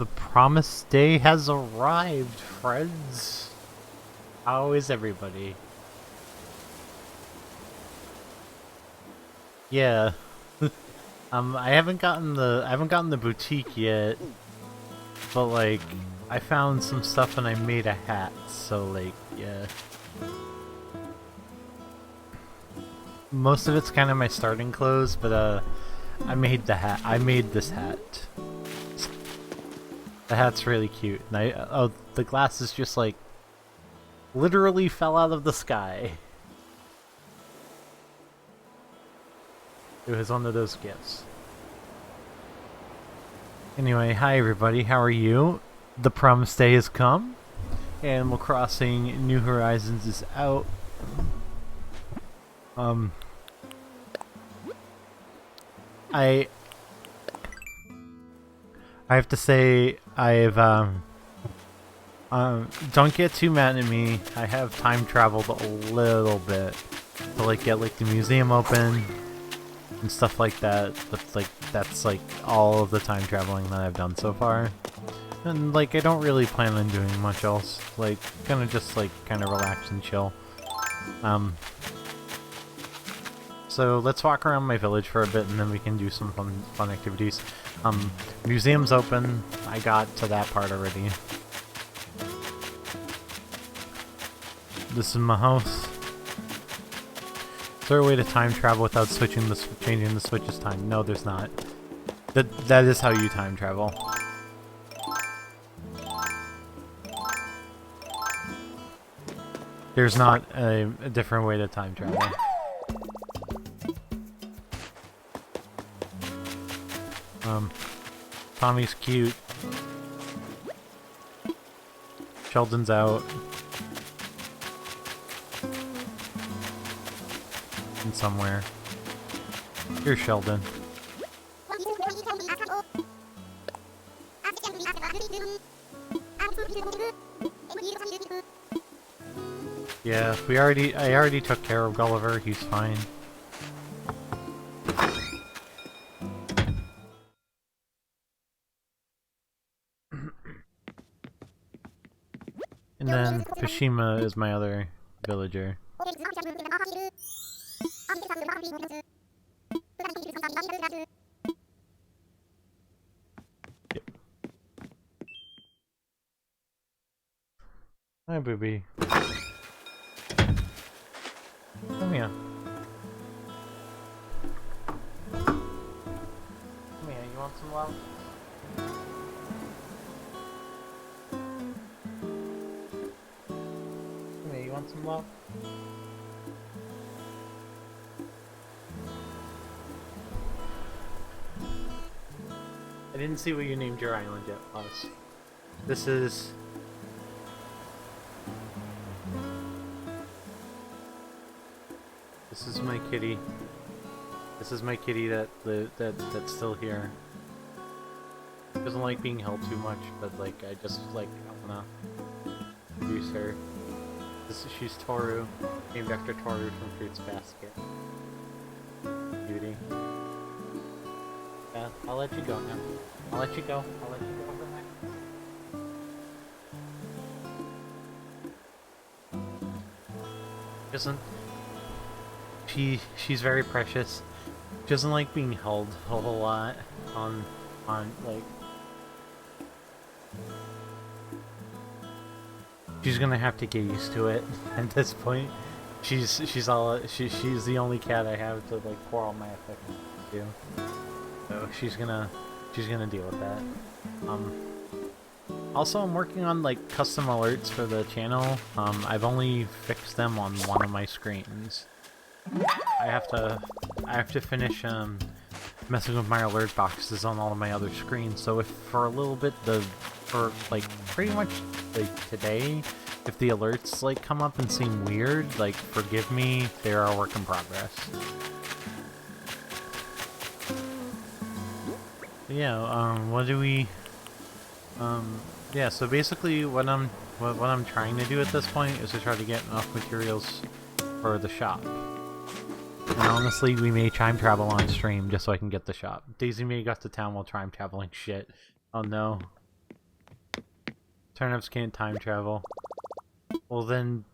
The promised day has arrived, friends. How is everybody? Yeah. I haven't gotten the boutique yet, but like I found some stuff and I made a hat, so like yeah. Most of it's kind of my starting clothes, but I made the hat. I made this hat. The hat's really cute. And oh, the glasses just like literally fell out of the sky. It was one of those gifts. Anyway, hi everybody, how are you? The promised day has come. Animal Crossing New Horizons is out. I have to say I've don't get too mad at me. I have time traveled a little bit to like get like the museum open and stuff like that, but like that's like all of the time traveling that I've done so far. And like I don't really plan on doing much else. Like gonna just like kind of relax and chill. So let's walk around my village for a bit and then we can do some fun activities. Museum's open. I got to that part already. This is my house. Is there a way to time travel without changing the switch's time? No, there's not. That is how you time travel. There's not a different way to time travel. Tommy's cute. Sheldon's out. And somewhere. Here's Sheldon. Yeah, I already took care of Gulliver, he's fine. And then Fushima is my other villager. Yep. Hi, booby. Come here. Come here, you want some love? Come here, you want some love? I didn't see what you named your island yet, Oz. This is... This is my kitty. This is my kitty that's still here. She doesn't like being held too much, but like I just like I wanna introduce her. She's Toru, named after Toru from Fruits Basket. Beauty. Yeah, I'll let you go now. I'll let you go. I'll let you go for a minute. Doesn't. She's very precious. She doesn't like being held a whole lot on like. She's gonna have to get used to it at this point. She's the only cat I have to like pour all my affection to. So she's gonna deal with that. Also, I'm working on like custom alerts for the channel. I've only fixed them on one of my screens. I have to finish messing with my alert boxes on all of my other screens. So if for a little bit for like pretty much like today, if the alerts like come up and seem weird, like forgive me, they're a work in progress. Yeah, what do we yeah, so basically what I'm trying to do at this point is to try to get enough materials for the shop. And honestly, we may time travel on stream just so I can get the shop. Daisy may got to town while time traveling. Shit. Oh no. Turnips can't time travel. Well then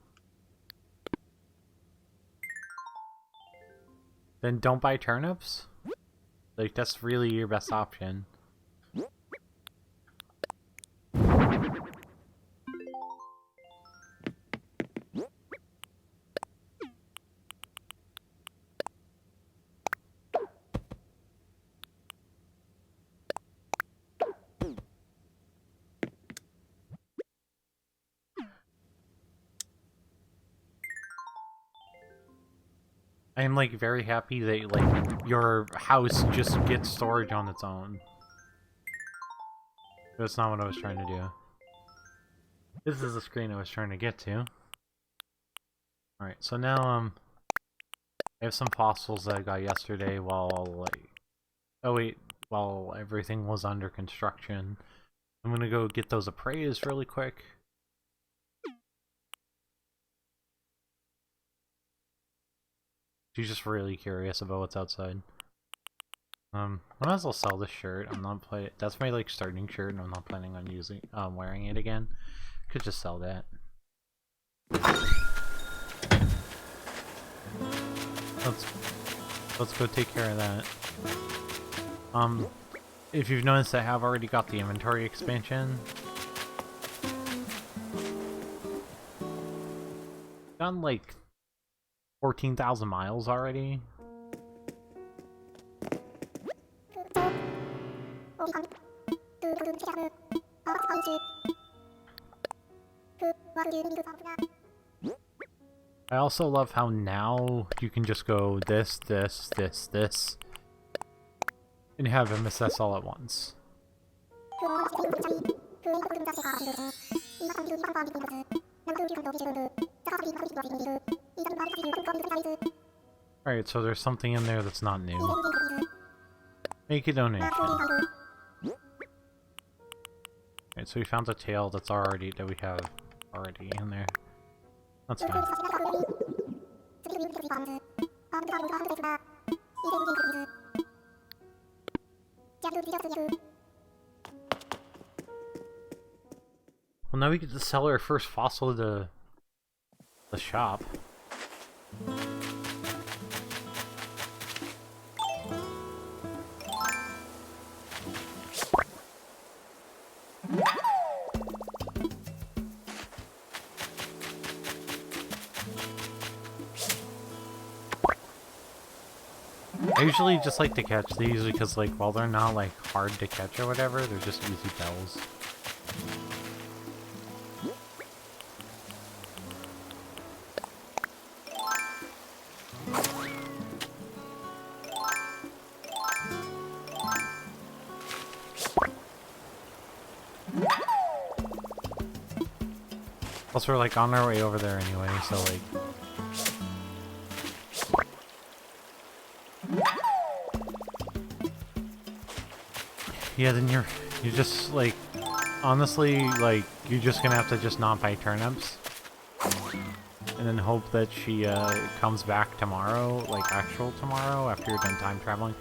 don't buy turnips? Like, that's really your best option. I am, like, very happy that, like, your house just gets storage on its own. That's not what I was trying to do. This is the screen I was trying to get to. Alright, so now, I have some fossils that I got yesterday while, like... Oh wait, while everything was under construction. I'm gonna go get those appraised really quick. She's just really curious about what's outside. I might as well sell this shirt. I'm not play. That's my like starting shirt, and I'm not planning on using wearing it again. Could just sell that. Let's go take care of that. If you've noticed, I have already got the inventory expansion. Done like 14,000 miles already. I also love how now you can just go this, and have him assess all at once. Alright, so there's something in there that's not new. Make a donation. Alright, so we found a tail that's already, that we have already in there. That's fine. Well, now we get to sell our first fossil to the shop. I usually just like to catch these because, like, while they're not, like, hard to catch or whatever, they're just easy bells. Plus, we're, like, on our way over there anyway, so, like... Yeah, then you're just, like, honestly, like, you're just gonna have to just not buy turnips. And then hope that she, comes back tomorrow, like, actual tomorrow, after you're done time traveling.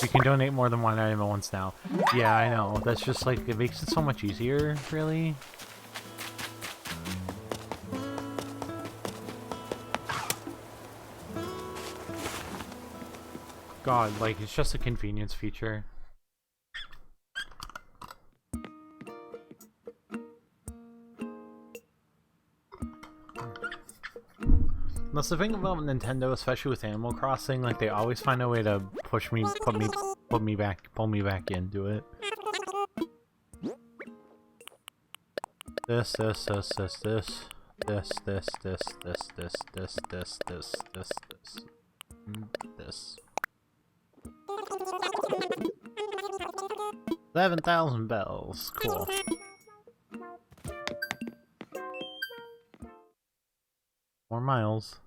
You can donate more than one item at once now. Yeah, I know. That's just, like, it makes it so much easier, really. God, like, it's just a convenience feature. That's the thing about Nintendo, especially with Animal Crossing, like they always find a way to pull me back into it. This. This. 11,000 bells. Cool. More miles.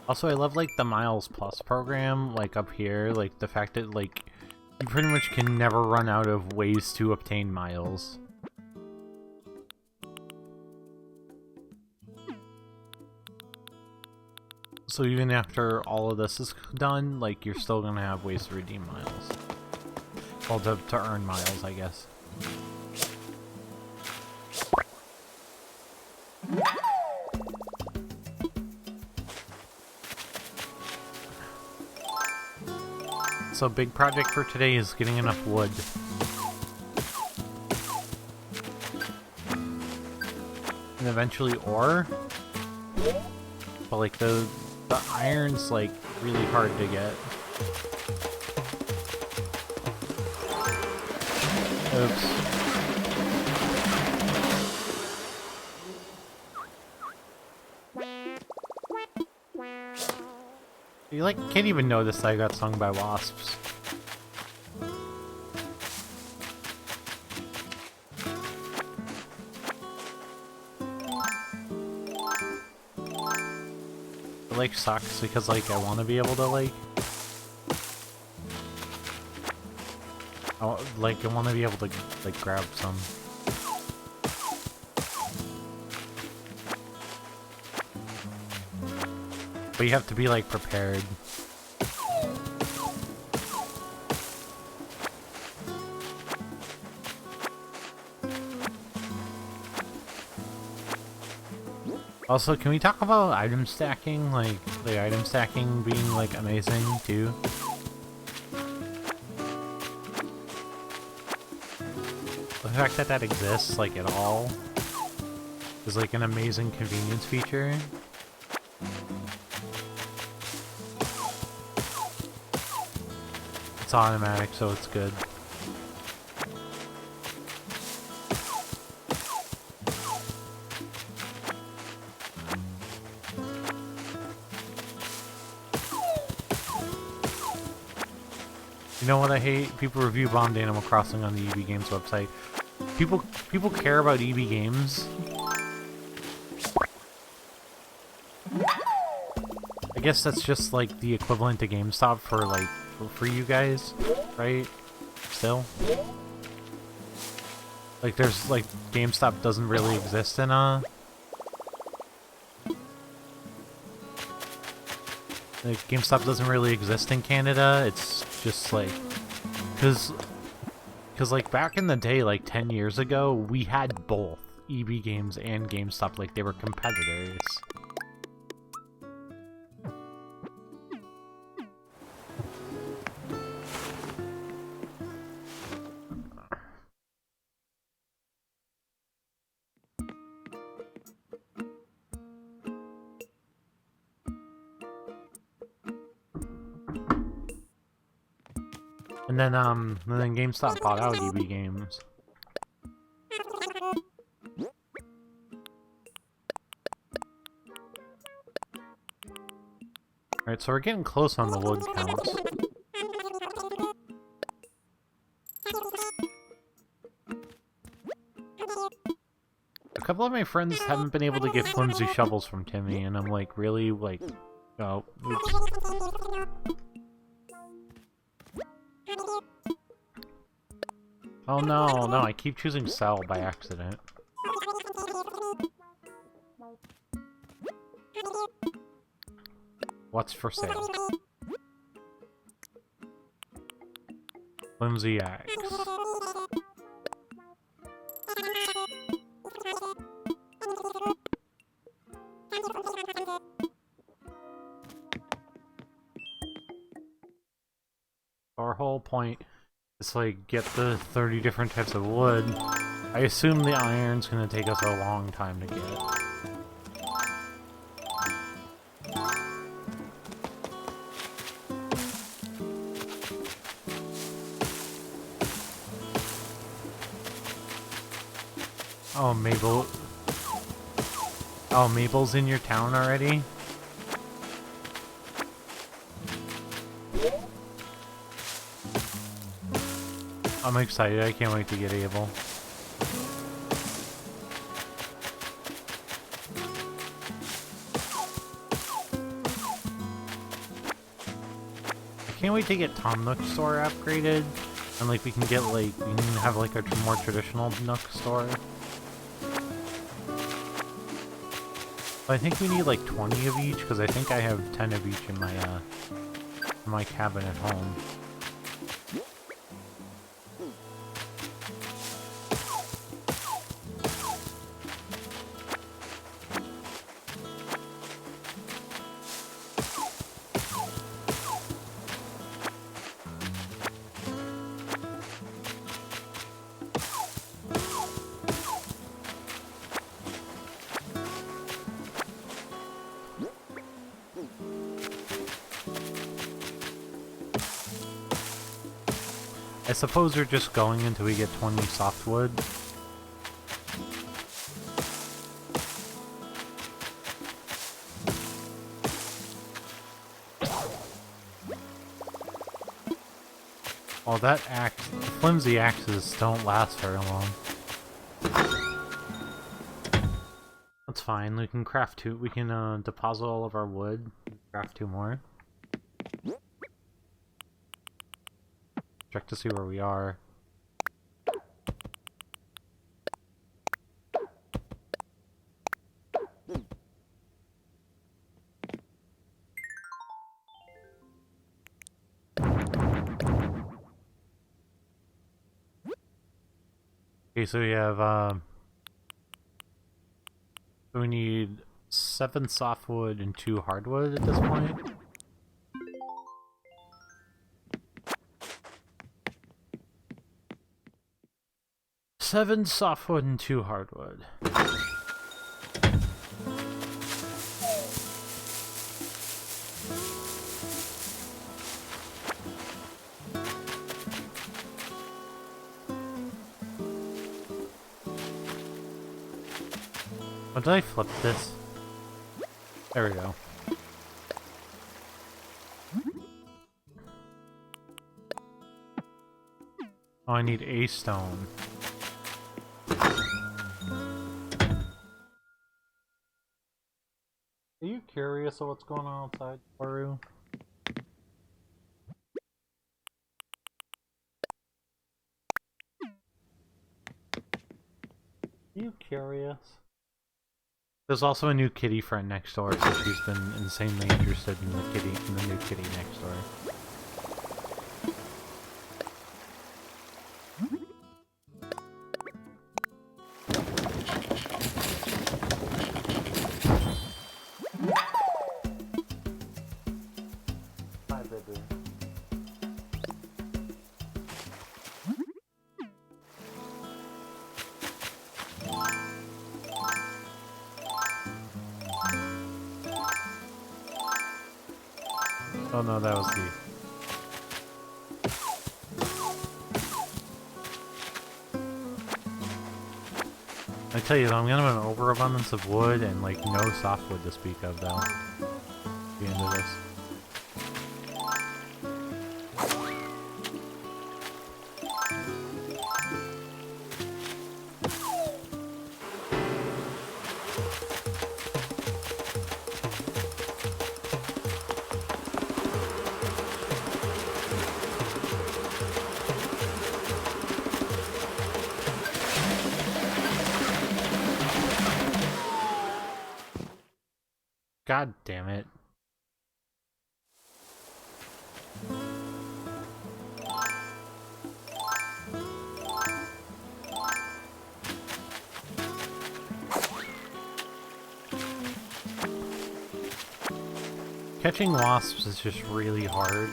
Also, I love, like, the Miles Plus program, like, up here, like, the fact that, like, you pretty much can never run out of ways to obtain miles. So even after all of this is done, like, you're still gonna have ways to redeem miles. Well, to earn miles, I guess. So big project for today is getting enough wood. And eventually ore. But like the iron's like really hard to get. Oops. You like can't even notice I got stung by wasps. It like sucks because like I want to be able to like I want to be able to like grab some. But you have to be like prepared. Also, can we talk about item stacking? Like, the item stacking being like amazing too? The fact that that exists like at all is like an amazing convenience feature. It's automatic, so it's good. You know what I hate? People review bombed Animal Crossing on the EB Games website. People care about EB Games. I guess that's just like the equivalent to GameStop for like for you guys, right? Still? Like there's like GameStop doesn't really exist in like GameStop doesn't really exist in Canada. It's just like cuz like back in the day, like 10 years ago, we had both EB Games and GameStop, like they were competitors. And then GameStop bought out EB Games. Alright, so we're getting close on the wood counts. A couple of my friends haven't been able to get flimsy shovels from Timmy, and I'm like, really? Like, oh, oops. Oh no, no, I keep choosing sell by accident. What's for sale? Flimsy axe. Our whole point is like get the 30 different types of wood. I assume the iron's gonna take us a long time to get. Oh, Mabel. Oh, Mabel's in your town already? I'm excited. I can't wait to get Abel. I can't wait to get Tom Nook's store upgraded. And like we can get like, we can have like a more traditional Nook store. But I think we need like 20 of each, because I think I have 10 of each in my cabin at home. I suppose we're just going until we get 20 softwood. Well, that axe, flimsy axes don't last very long. That's fine, we can craft two, we can deposit all of our wood, craft 2 more. Check to see where we are. Okay, so we have, we need 7 softwood and 2 hardwood at this point. Seven softwood and 2 hardwood. Oh, did I flip this? There we go. Oh, I need a stone. Are you curious of what's going on outside, Waru? Are you curious? There's also a new kitty friend next door, so she's been insanely interested in the new kitty next door. Hi, baby. Oh no, that was the... I tell you though, I'm gonna have an overabundance of wood and like no softwood to speak of though. At the end of this. God damn it. Catching wasps is just really hard.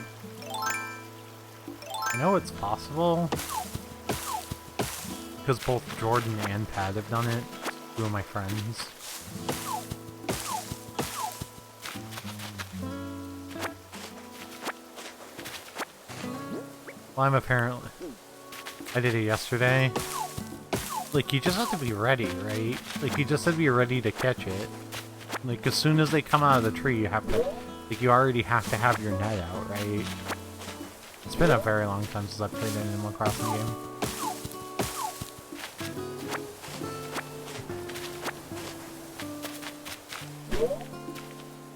I know it's possible, because both Jordan and Pat have done it, 2 of my friends. Well, I'm apparently... I did it yesterday. Like, you just have to be ready, right? Like, you just have to be ready to catch it. Like, as soon as they come out of the tree, you have to... Like, you already have to have your net out, right? It's been a very long time since I've played an Animal Crossing game.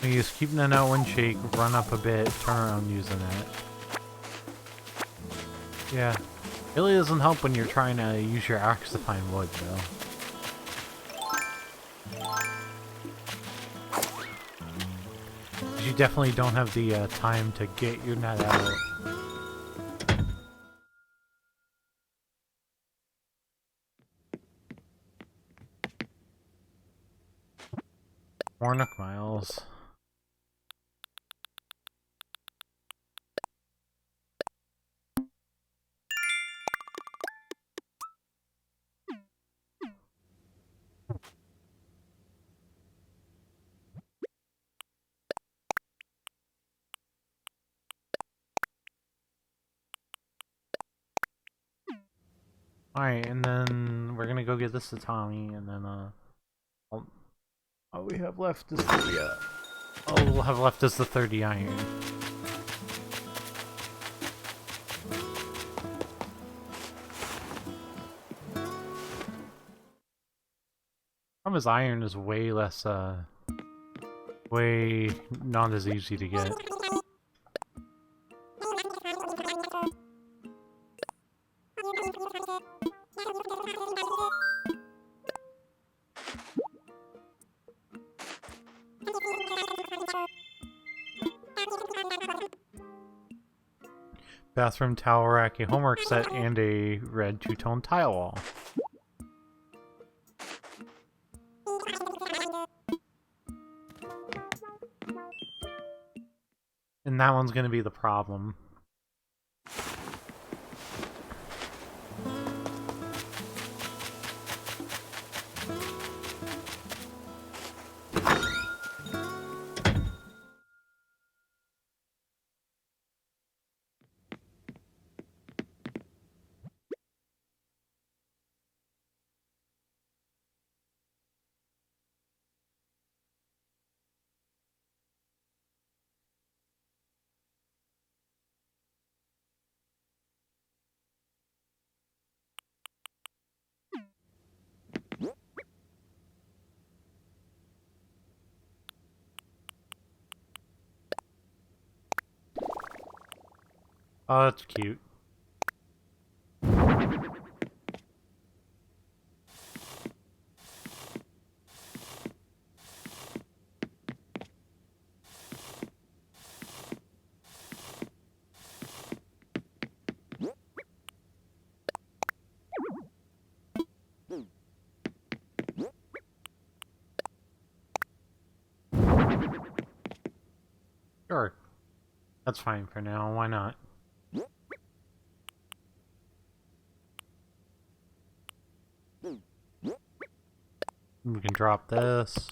You just keep the net one shake, run up a bit, turn around, use the net. Yeah. It really doesn't help when you're trying to use your axe to find wood, though. You definitely don't have the time to get your net out. More Nook Miles. Alright, and then we're gonna go get this to Tommy, and then, all we have left is the, all we'll have left is the 30 iron. Problem is, iron is way less, way not as easy to get. Bathroom towel rack, a homework set, and a red two-tone tile wall. And that one's gonna be the problem. Oh, that's cute. Sure. That's fine for now, why not? We can drop this.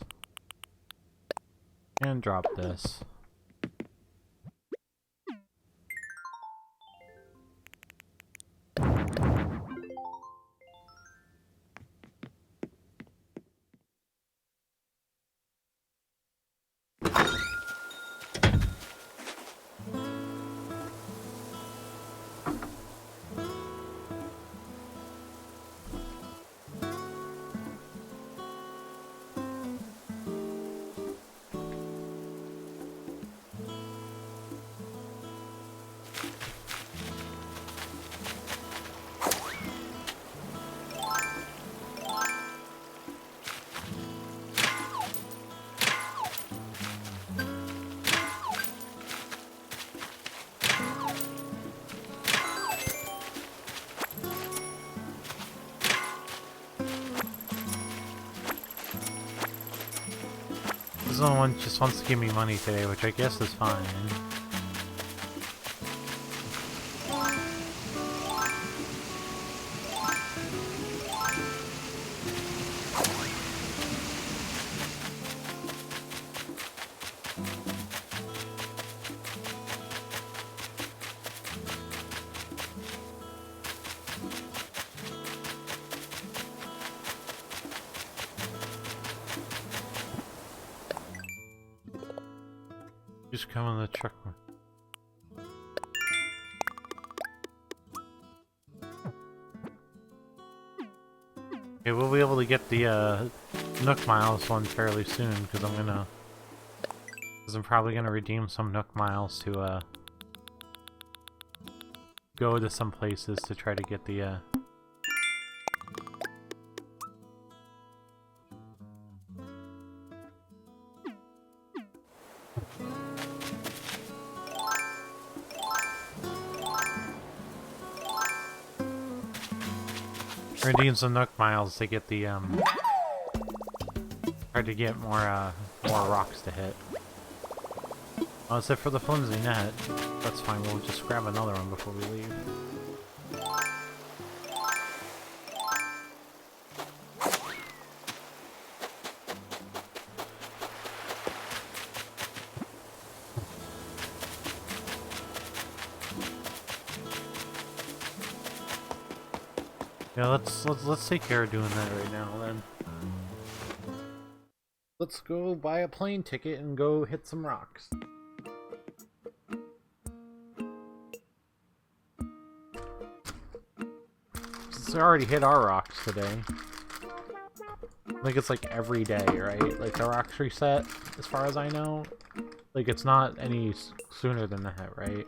And drop this. Someone just wants to give me money today, which I guess is fine. Just come on the truck. Okay, we'll be able to get the Nook Miles one fairly soon, because I'm probably gonna redeem some Nook Miles to go to some places to try to get the redeem some Nook Miles to get the try to get more rocks to hit. Oh, that's it for the flimsy net. That's fine, we'll just grab another one before we leave. Yeah, let's take care of doing that right now then. Let's go buy a plane ticket and go hit some rocks. Since we already hit our rocks today. I think it's like every day, right? Like the rocks reset, as far as I know. Like it's not any sooner than that, right?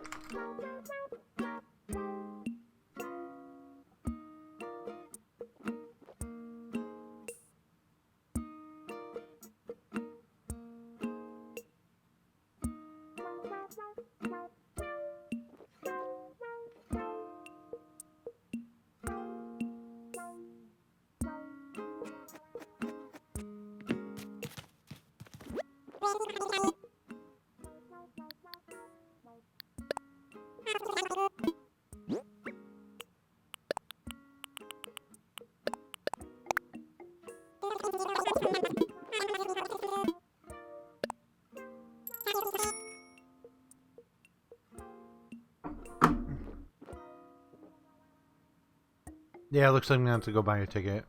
Yeah, it looks like I'm gonna have to go buy a ticket.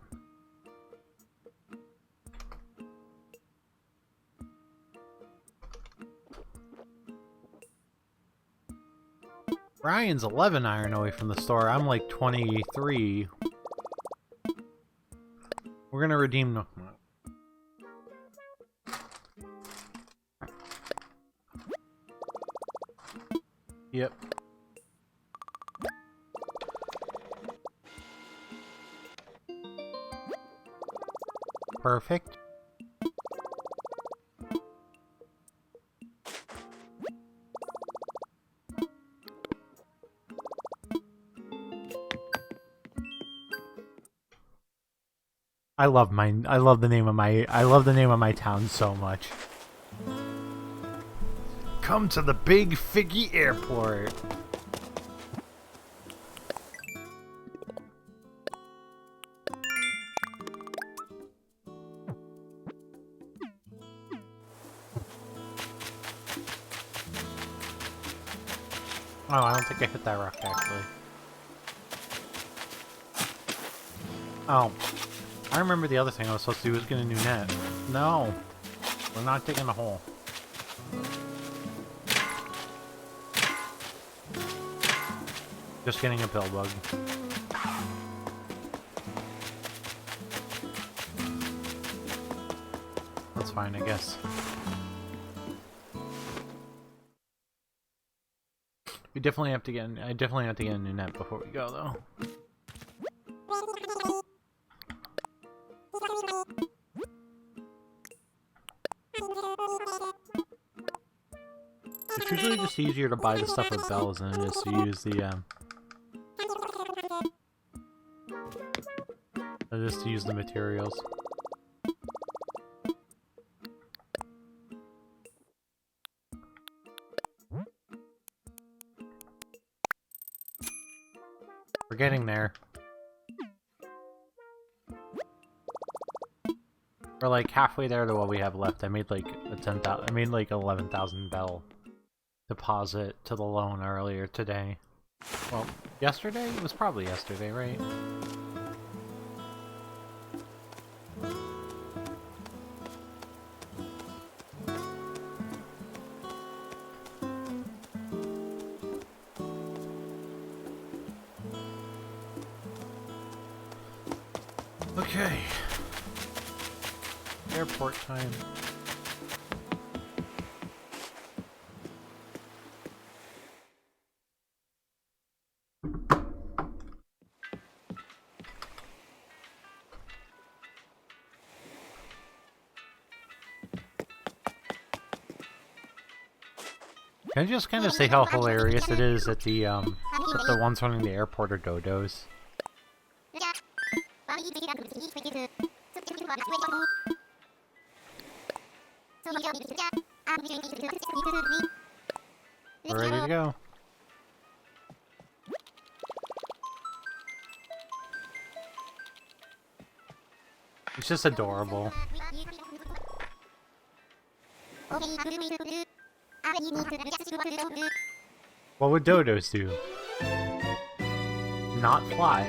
Ryan's 11 iron away from the store. I'm like 23. We're gonna redeem the... Yep. Perfect. I love the name of my town so much. Come to the big Figgy Airport. Oh, I don't think I hit that rock actually. Oh. I remember the other thing I was supposed to do was get a new net. No. We're not digging a hole. Just getting a pill bug. That's fine, I guess. I definitely have to get a new net before we go though. It's usually just easier to buy the stuff with bells than it is to use the materials. We're getting there. We're like halfway there to what we have left. I made like I made like 11,000 bell deposit to the loan earlier today. Well, yesterday? It was probably yesterday, right? Okay. Airport time. Can I just kind of say how hilarious it is that the ones running the airport are dodos? We're ready to go. It's just adorable. What would dodos do? Not fly.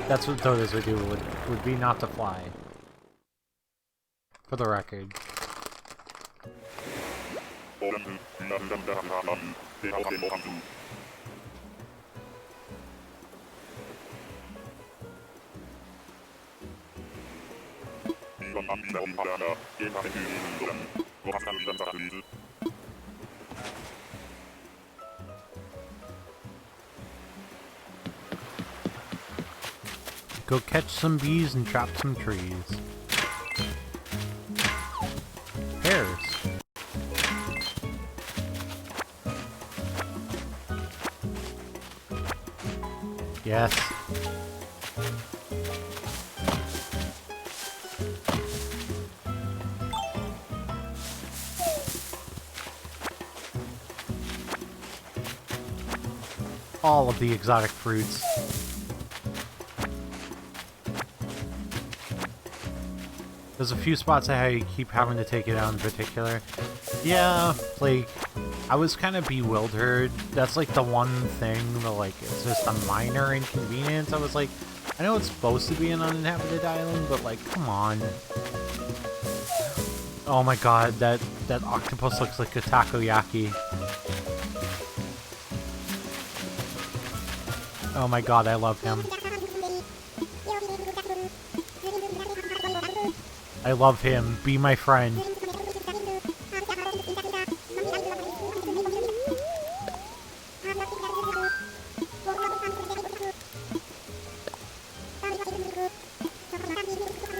That's what Dodos would do, would be not to fly. For the record. Go catch some bees and chop some trees. Pears. Yes. All of the exotic fruits. There's a few spots I keep having to take it out in particular. Yeah, like, I was kind of bewildered. That's like the one thing that, like, it's just a minor inconvenience. I was like, I know it's supposed to be an uninhabited island, but like, come on. Oh my god, that octopus looks like a takoyaki. Oh my god, I love him. I love him. Be my friend.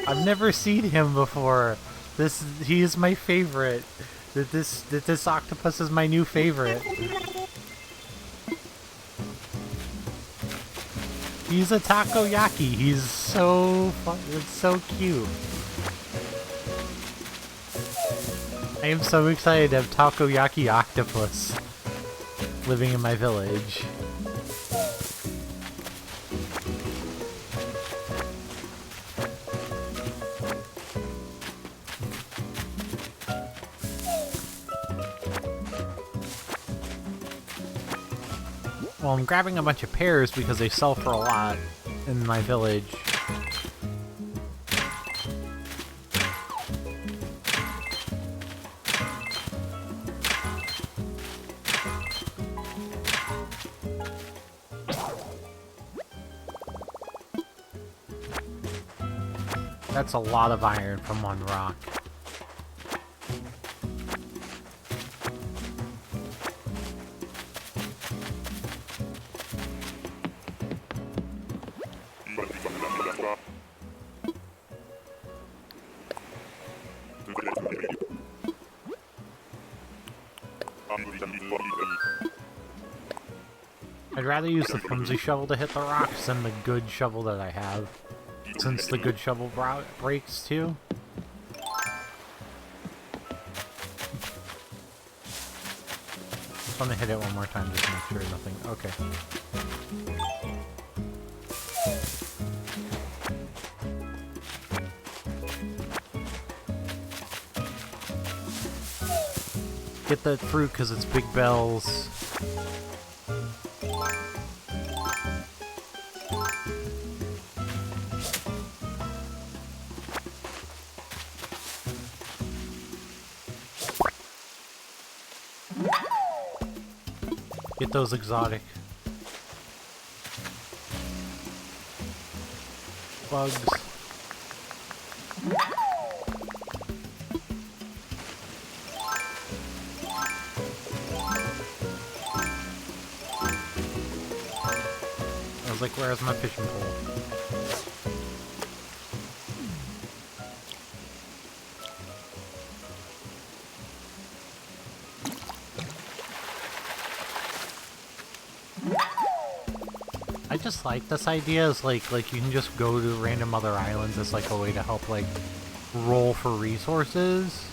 I've never seen him before. He is my favorite. This octopus is my new favorite. He's a takoyaki. He's so fun. It's so cute. I am so excited to have takoyaki octopus living in my village. Well, I'm grabbing a bunch of pears because they sell for a lot in my village. That's a lot of iron from one rock. I'd rather use the flimsy shovel to hit the rocks than the good shovel that I have. Since the good shovel breaks too. Just want to hit it one more time just to make sure nothing. Okay. Get that fruit because it's big bells. Get those exotic bugs. I was like, where's my fishing pole? I just like this idea is like you can just go to random other islands as like a way to help like roll for resources.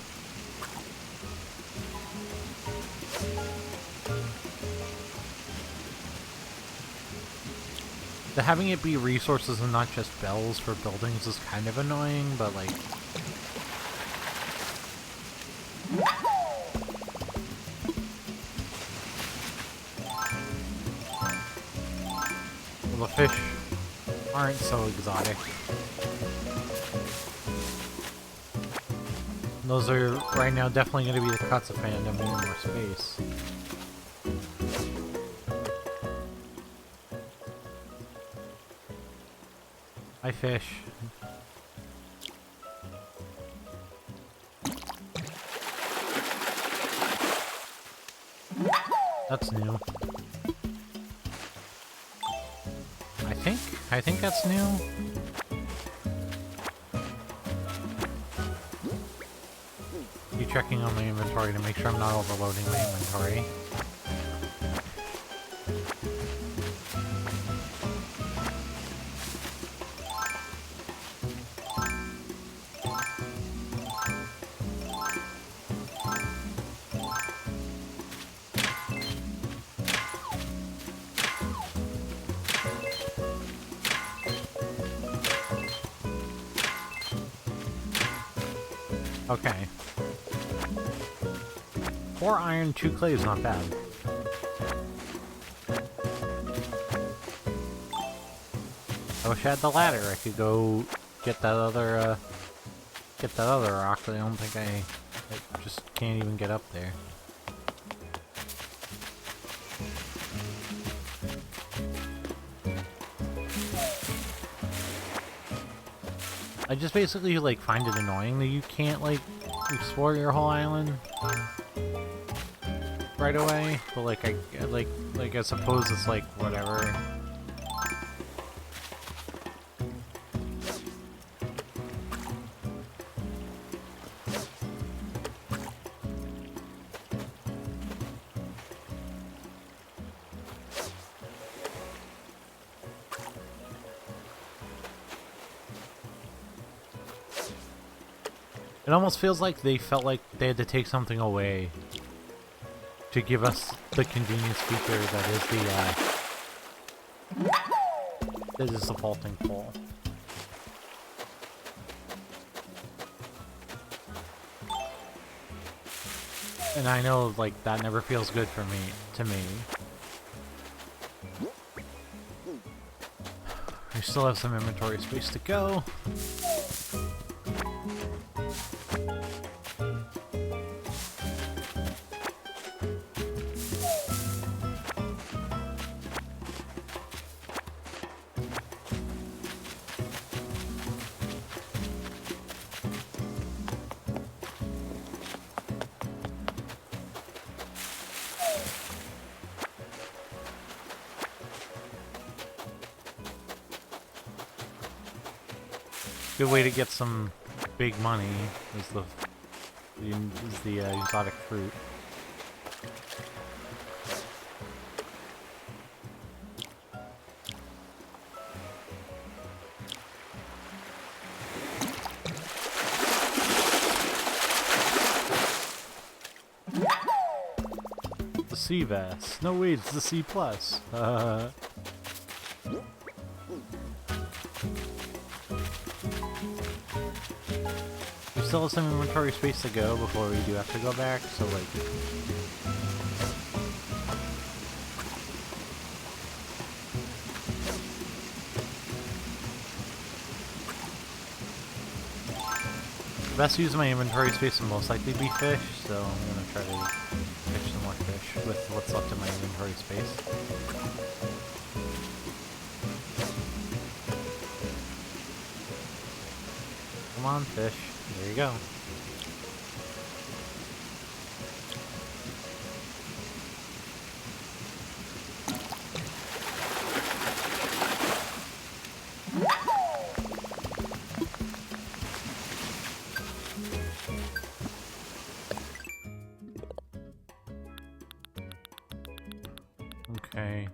The having it be resources and not just bells for buildings is kind of annoying, but like the fish. aren't so exotic. Those are, right now, definitely going to be the cuts of fandom in more space. Hi, fish. That's new. I think that's new. Keep checking on my inventory to make sure I'm not overloading my inventory. Okay. 4 iron, 2 clay is not bad. I wish I had the ladder. I could go get that other rock, but I don't think I just can't even get up there. I just basically, like, find it annoying that you can't, like, explore your whole island right away, but, like, I suppose it's, like, whatever. It almost feels like they felt like they had to take something away to give us the convenience feature that is the vaulting pole. And I know, like, that never feels good to me. I still have some inventory space to go. Good way to get some big money is the exotic fruit. The sea bass. No wait, it's the C+. We still have some inventory space to go before we do have to go back, so like... The best use of my inventory space will most likely be fish, so I'm gonna try to catch some more fish with what's left in my inventory space. Come on, fish. There you go. Okay.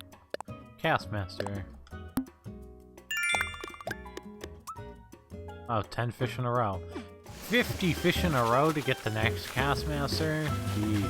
Castmaster. Oh, 10 fish in a row. 50 fish in a row to get the next Castmaster? Gee.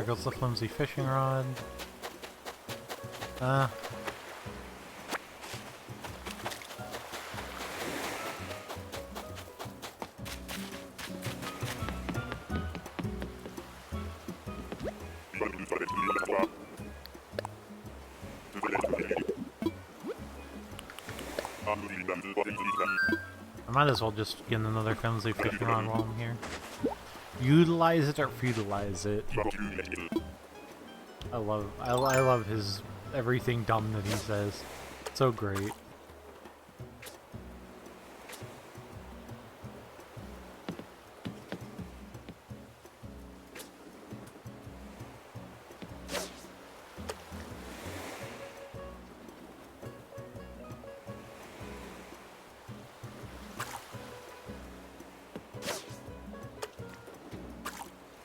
there goes the flimsy fishing rod. I might as well just get another flimsy fishing rod while I'm here. Utilize it or feudalize it. I love his everything dumb that he says. It's so great.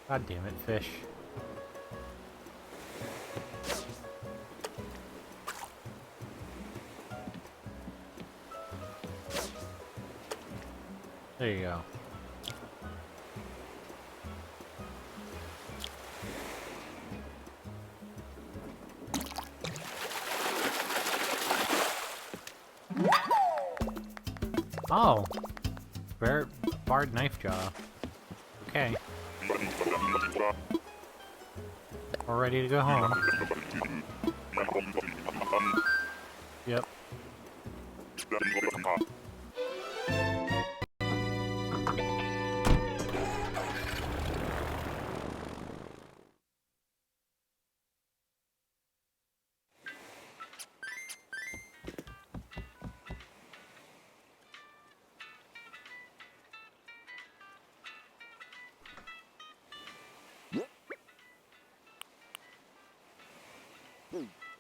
God damn it, fish. There you go. Oh! Barred knife jaw. Okay. We're ready to go home. Yep.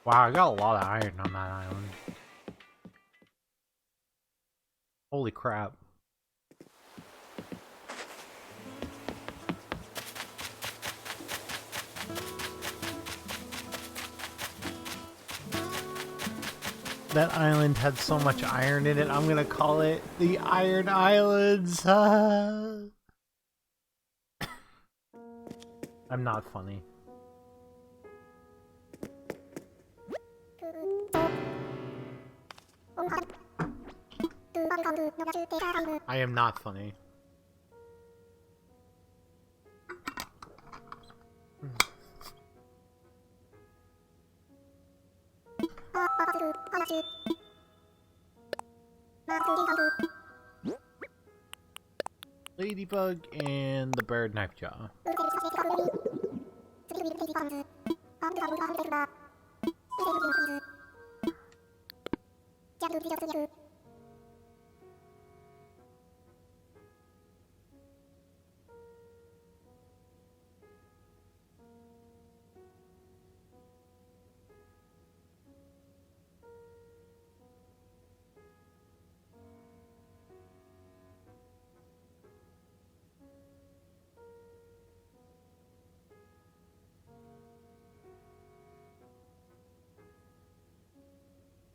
Wow, I got a lot of iron on that island. Holy crap. That island had so much iron in it, I'm gonna call it the Iron Islands. I'm not funny. I am not funny. Ladybug and the bird knife jaw.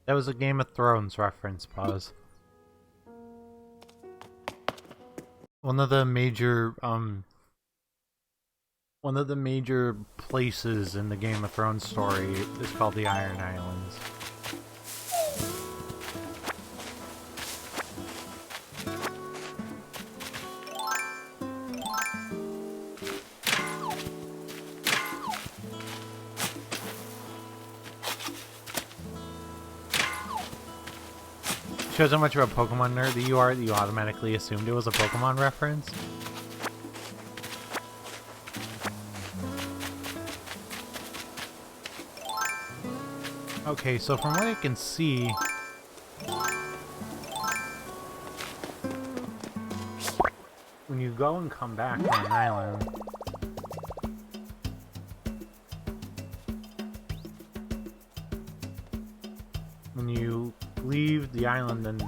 That was a Game of Thrones reference, pause. One of the major places in the Game of Thrones story is called the Iron Islands. Shows how much of a Pokemon nerd that you are, that you automatically assumed it was a Pokemon reference. Okay, so from what I can see, when you go and come back on an island, when you leave the island and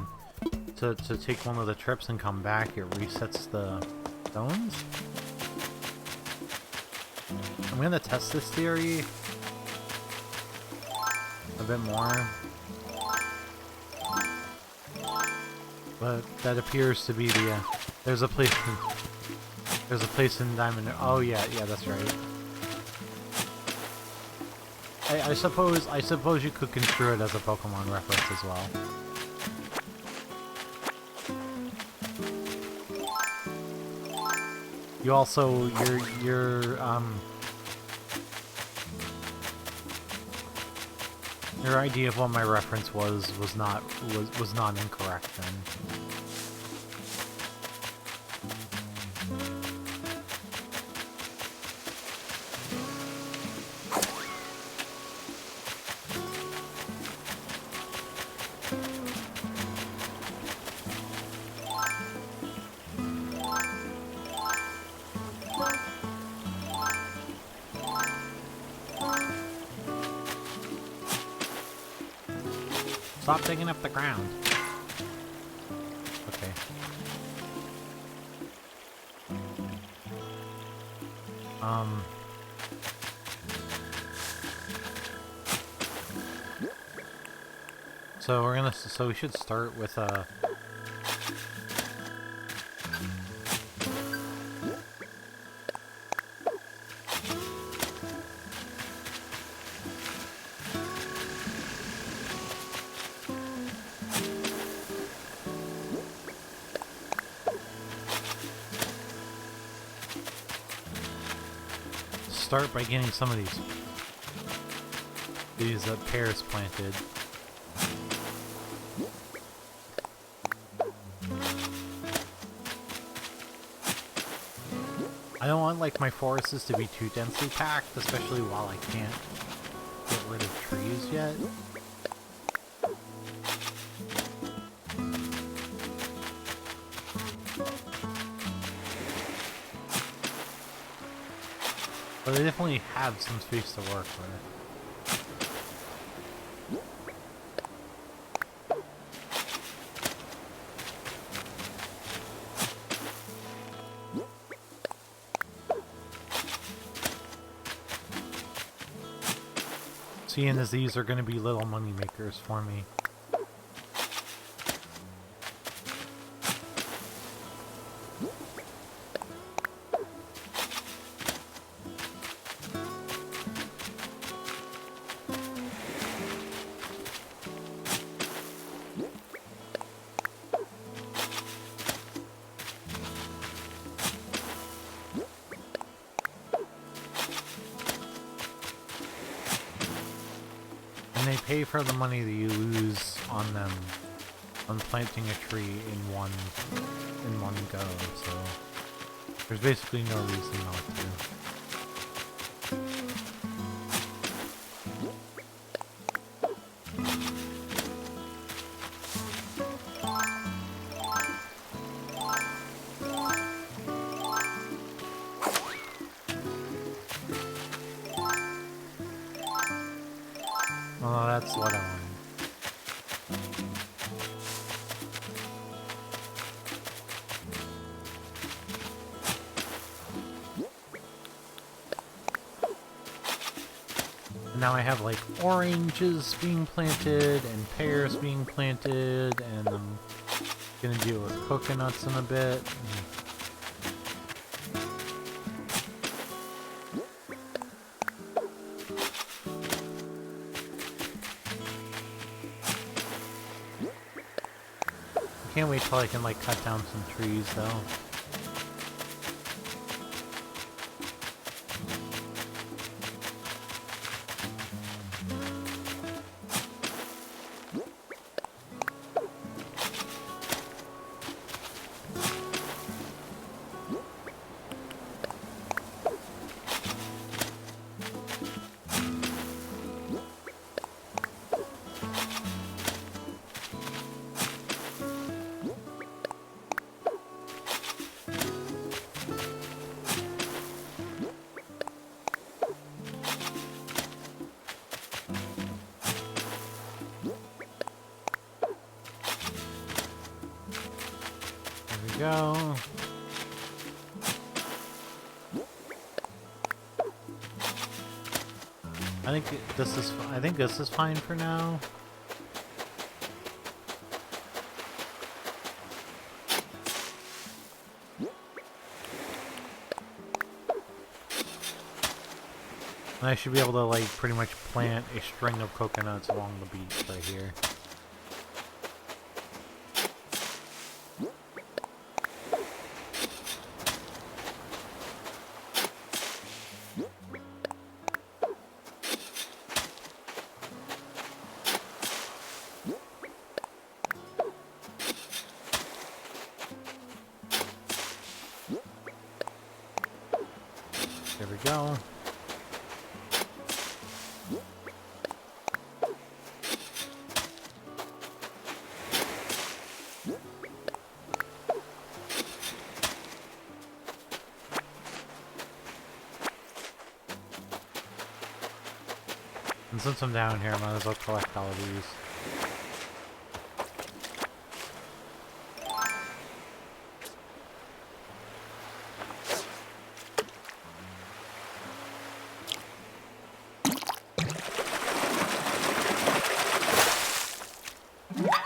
to take one of the trips and come back, it resets the stones. I'm gonna test this theory a bit more, but that appears to be the there's a place in Diamond. Oh yeah, that's right. I suppose you could construe it as a Pokemon reference as well. You also your idea of what my reference was not incorrect then. Stop digging up the ground. Okay. So we should start with start by getting some of these pears planted. I don't want like my forests to be too densely packed, especially while I can't get rid of trees yet. But I definitely have some space to work with. Seeing as these are going to be little money makers for me. And they pay for the money that you lose on them on planting a tree in one go, so there's basically no reason not to. Oh, that's what I want. And now I have like oranges being planted and pears being planted, and I'm gonna deal with coconuts in a bit. Can't wait till I can like cut down some trees though. Go. I think this is fine for now. And I should be able to, like, pretty much plant a string of coconuts along the beach right here. There we go. And since I'm down here, I might as well collect all of these.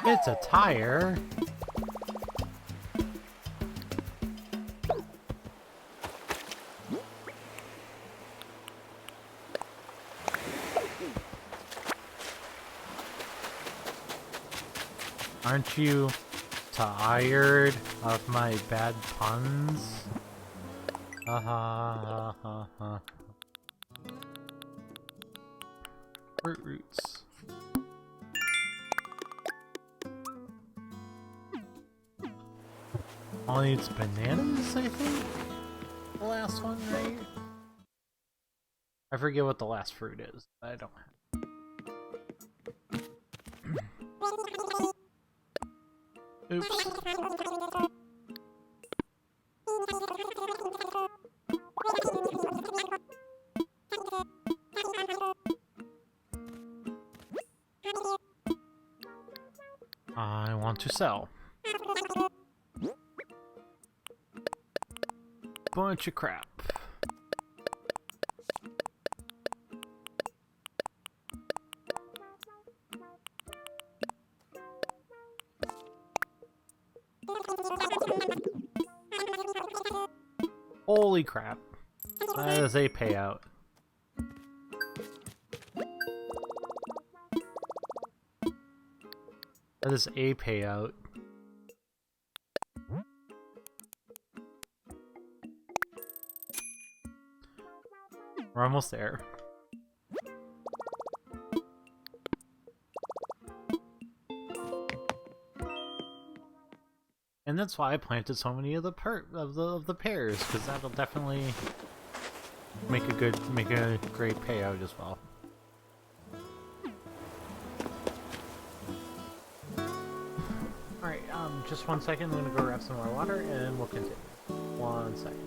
It's a tire. Aren't you tired of my bad puns? Ha ha ha ha. Fruit roots. All needs bananas, I think? The last one, right? I forget what the last fruit is. I don't have. Oops. I want to sell. Bunch of crap. Holy crap. That is a payout. That is a payout. We're almost there. And that's why I planted so many of the pears, because that'll definitely make a great payout as well. Alright, just 1 second, I'm gonna go grab some more water and we'll continue. 1 second.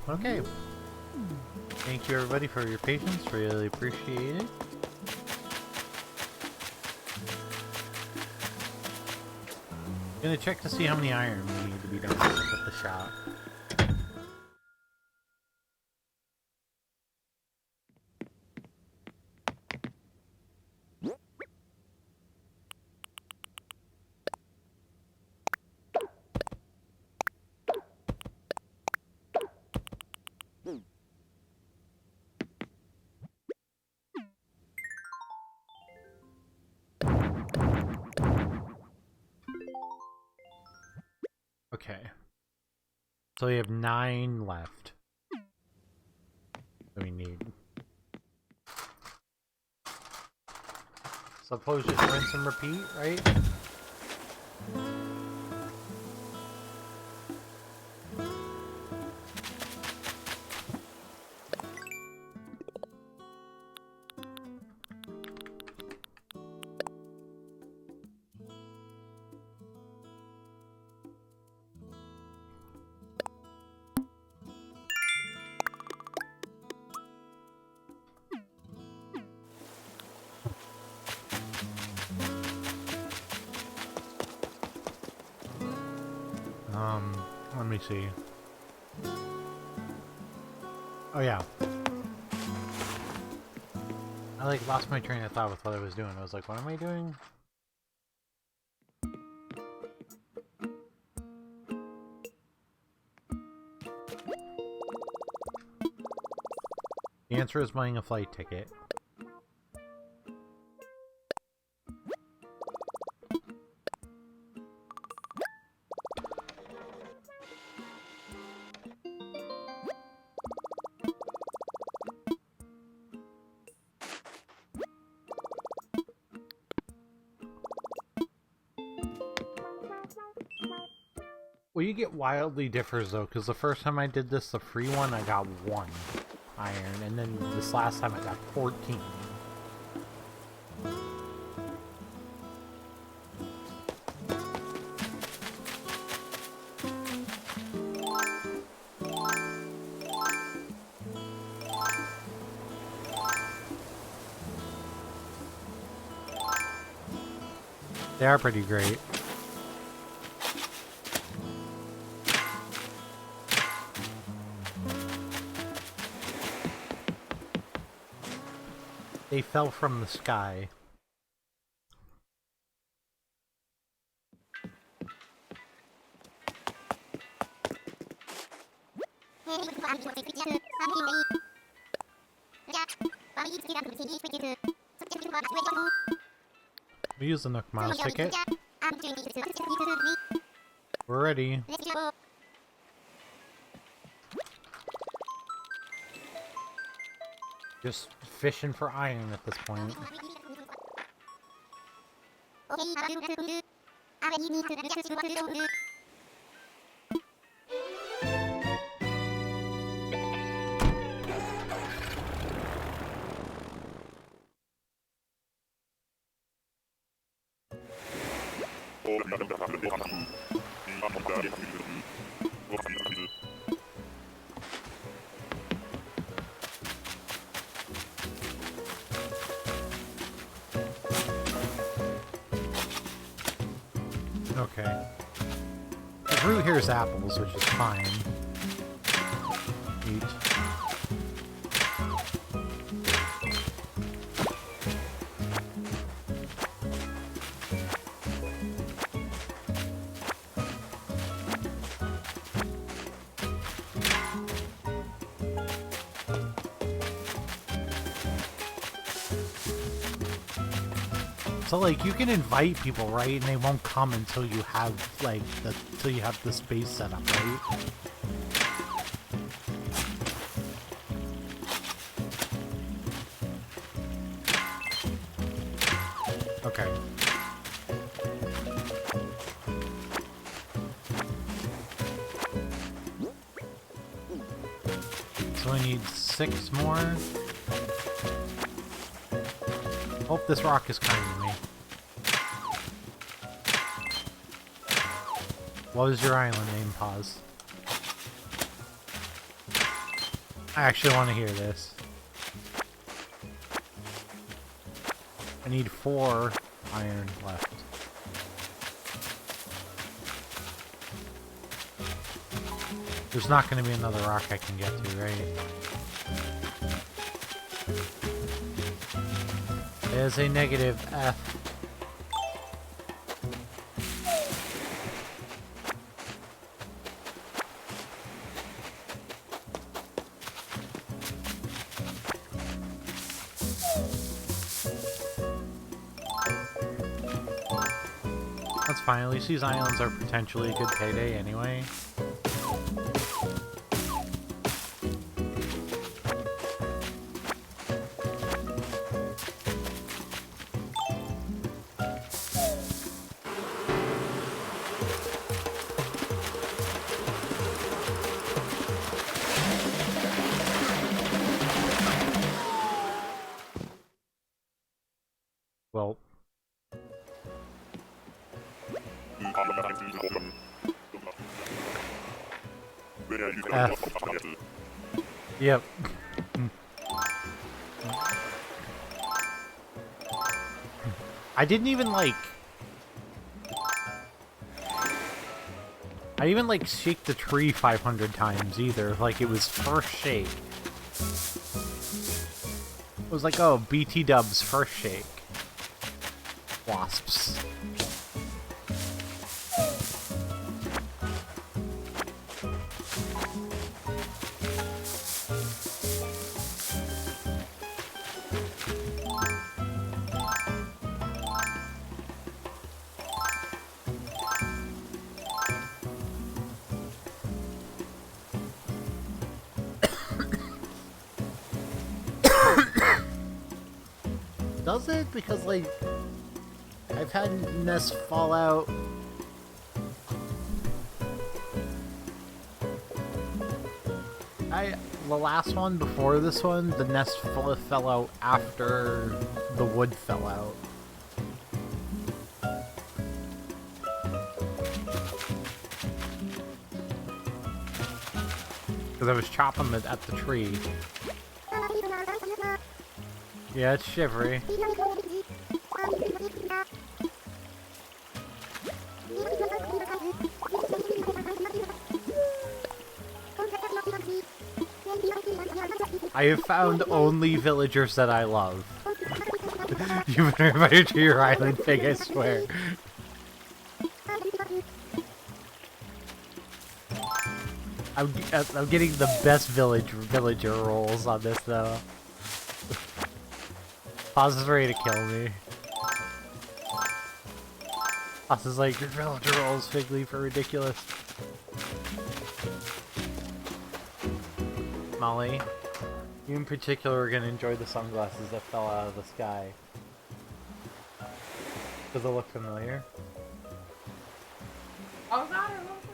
Okay. Thank you everybody for your patience. Really appreciate it. Gonna check to see how many iron we need to be done at the shop. Okay. So we have 9 left. That we need. Suppose just rinse and repeat, right? Let me see. Oh yeah. I like lost my train of thought with what I was doing. I was like, what am I doing? The answer is buying a flight ticket. Well, you get wildly differs though, because the first time I did this, the free one, I got 1 iron, and then this last time I got 14. They are pretty great. They fell from the sky. We use the Nook Miles ticket. We're ready. Just fishing for iron at this point. Okay. The fruit here is apples, which is fine. Eat. So like you can invite people, right? And they won't come until you have like until you have the space set up, right? Okay. So I need 6 more. Hope this rock is kind to me. What was your island name? Pause. I actually want to hear this. I need 4 iron left. There's not going to be another rock I can get to, right? There's a negative F. That's fine, at least these islands are potentially a good payday anyway. Well, F. Yep. I didn't even like... I even like shake the tree 500 times either, like it was first shake. It was like, oh, BT dubs first shake. Wasps. Does it? Because, like, I've had Nest Fallout. The last one before this one, the nest fell out after the wood fell out. Because I was chopping it at the tree. Yeah, it's shivery. I have found only villagers that I love. You've been invited to your island, Pig, I swear. I'm getting the best villager rolls on this, though. Paz is ready to kill me. Paz is like, your villager rolls, Figleaf, are ridiculous. Molly, you in particular are going to enjoy the sunglasses that fell out of the sky. Does it look familiar? Oh god, I love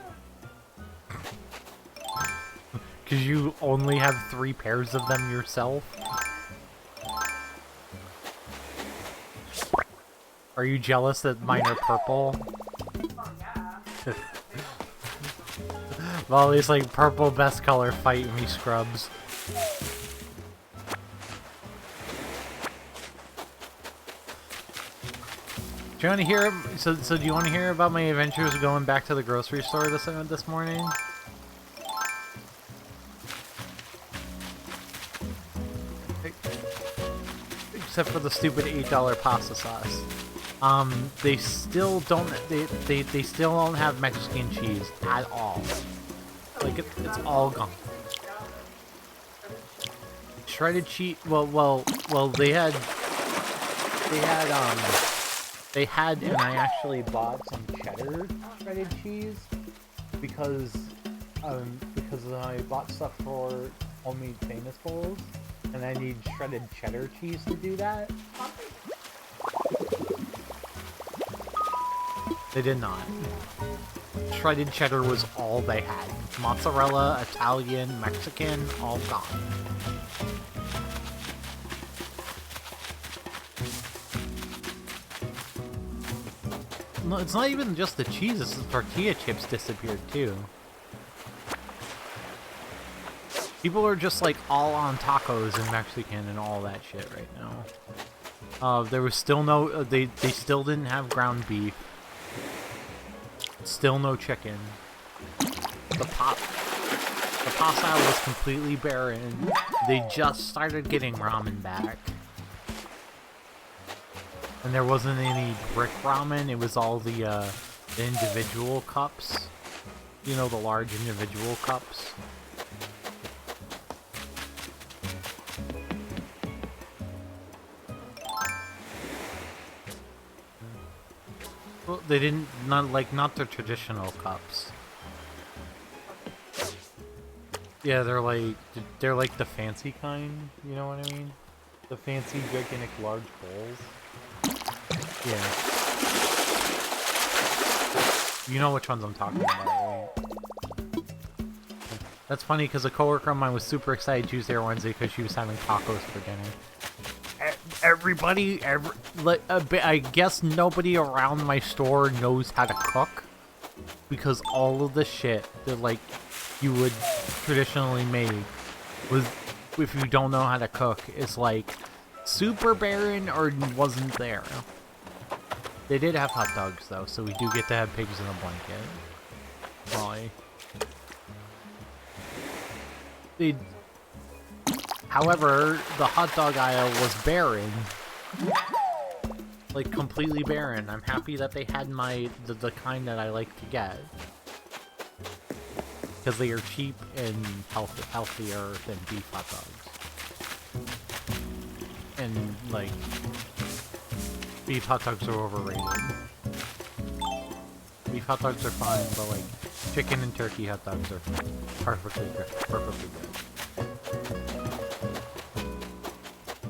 that! Because you only have 3 pairs of them yourself? Are you jealous that mine are purple? Oh yeah. Molly's like, purple best color, fight me scrubs. Do you want to hear? So do you want to hear about my adventures going back to the grocery store this morning? Except for the stupid $8 pasta sauce. They still don't. They still don't have Mexican cheese at all. Like it's all gone. Shredded cheese. Well. They had, and I actually bought some cheddar shredded cheese because I bought stuff for homemade famous bowls, and I need shredded cheddar cheese to do that. They did not. Shredded cheddar was all they had. Mozzarella, Italian, Mexican, all gone. No, it's not even just the cheese, it's the tortilla chips disappeared too. People are just like all on tacos and Mexican and all that shit right now. There was still no, they still didn't have ground beef. Still no chicken. The pasta was completely barren. They just started getting ramen back. And there wasn't any brick ramen, it was all the individual cups. You know, the large individual cups. Well, they didn't, not the traditional cups. Yeah, they're like the fancy kind, you know what I mean? The fancy, gigantic, large bowls. Yeah. You know which ones I'm talking about, right? That's funny, because a coworker of mine was super excited Tuesday or Wednesday because she was having tacos for dinner. Everybody, I guess nobody around my store knows how to cook, because all of the shit that, like, you would traditionally make was, if you don't know how to cook, it's like super barren or wasn't there. They did have hot dogs though, so we do get to have pigs in a blanket. Molly. However, the hot dog aisle was barren. Like completely barren. I'm happy that they had the kind that I like to get. Because they are cheap and healthier than beef hot dogs. And, like, beef hot dogs are overrated. Beef hot dogs are fine, but, like, chicken and turkey hot dogs are perfectly good.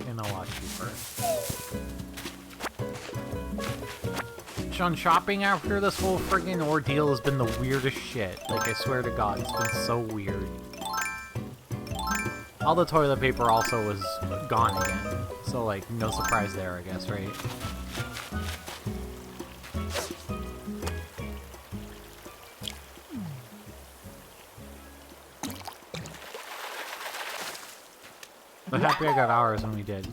And a lot cheaper. On shopping after this whole friggin' ordeal has been the weirdest shit. Like, I swear to God, it's been so weird. All the toilet paper also was gone again. So, like, no surprise there, I guess, right? But happy I got ours when we did.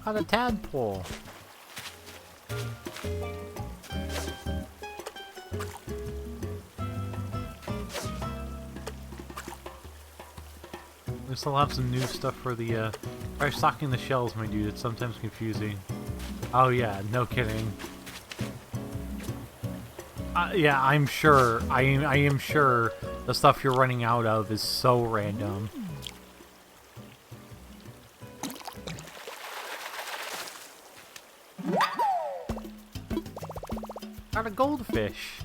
Got a tadpole. We still have some new stuff for the, try stocking the shells, my dude. It's sometimes confusing. Oh yeah, no kidding. Yeah, I'm sure. I am sure the stuff you're running out of is so random. Got a goldfish.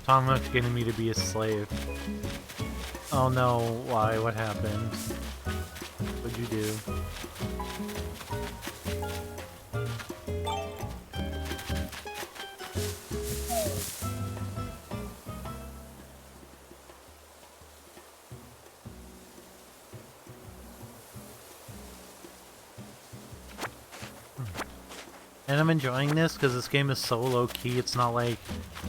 Tom's getting me to be a slave. Oh no, why? What happened? What'd you do? And I'm enjoying this because this game is so low key. It's not like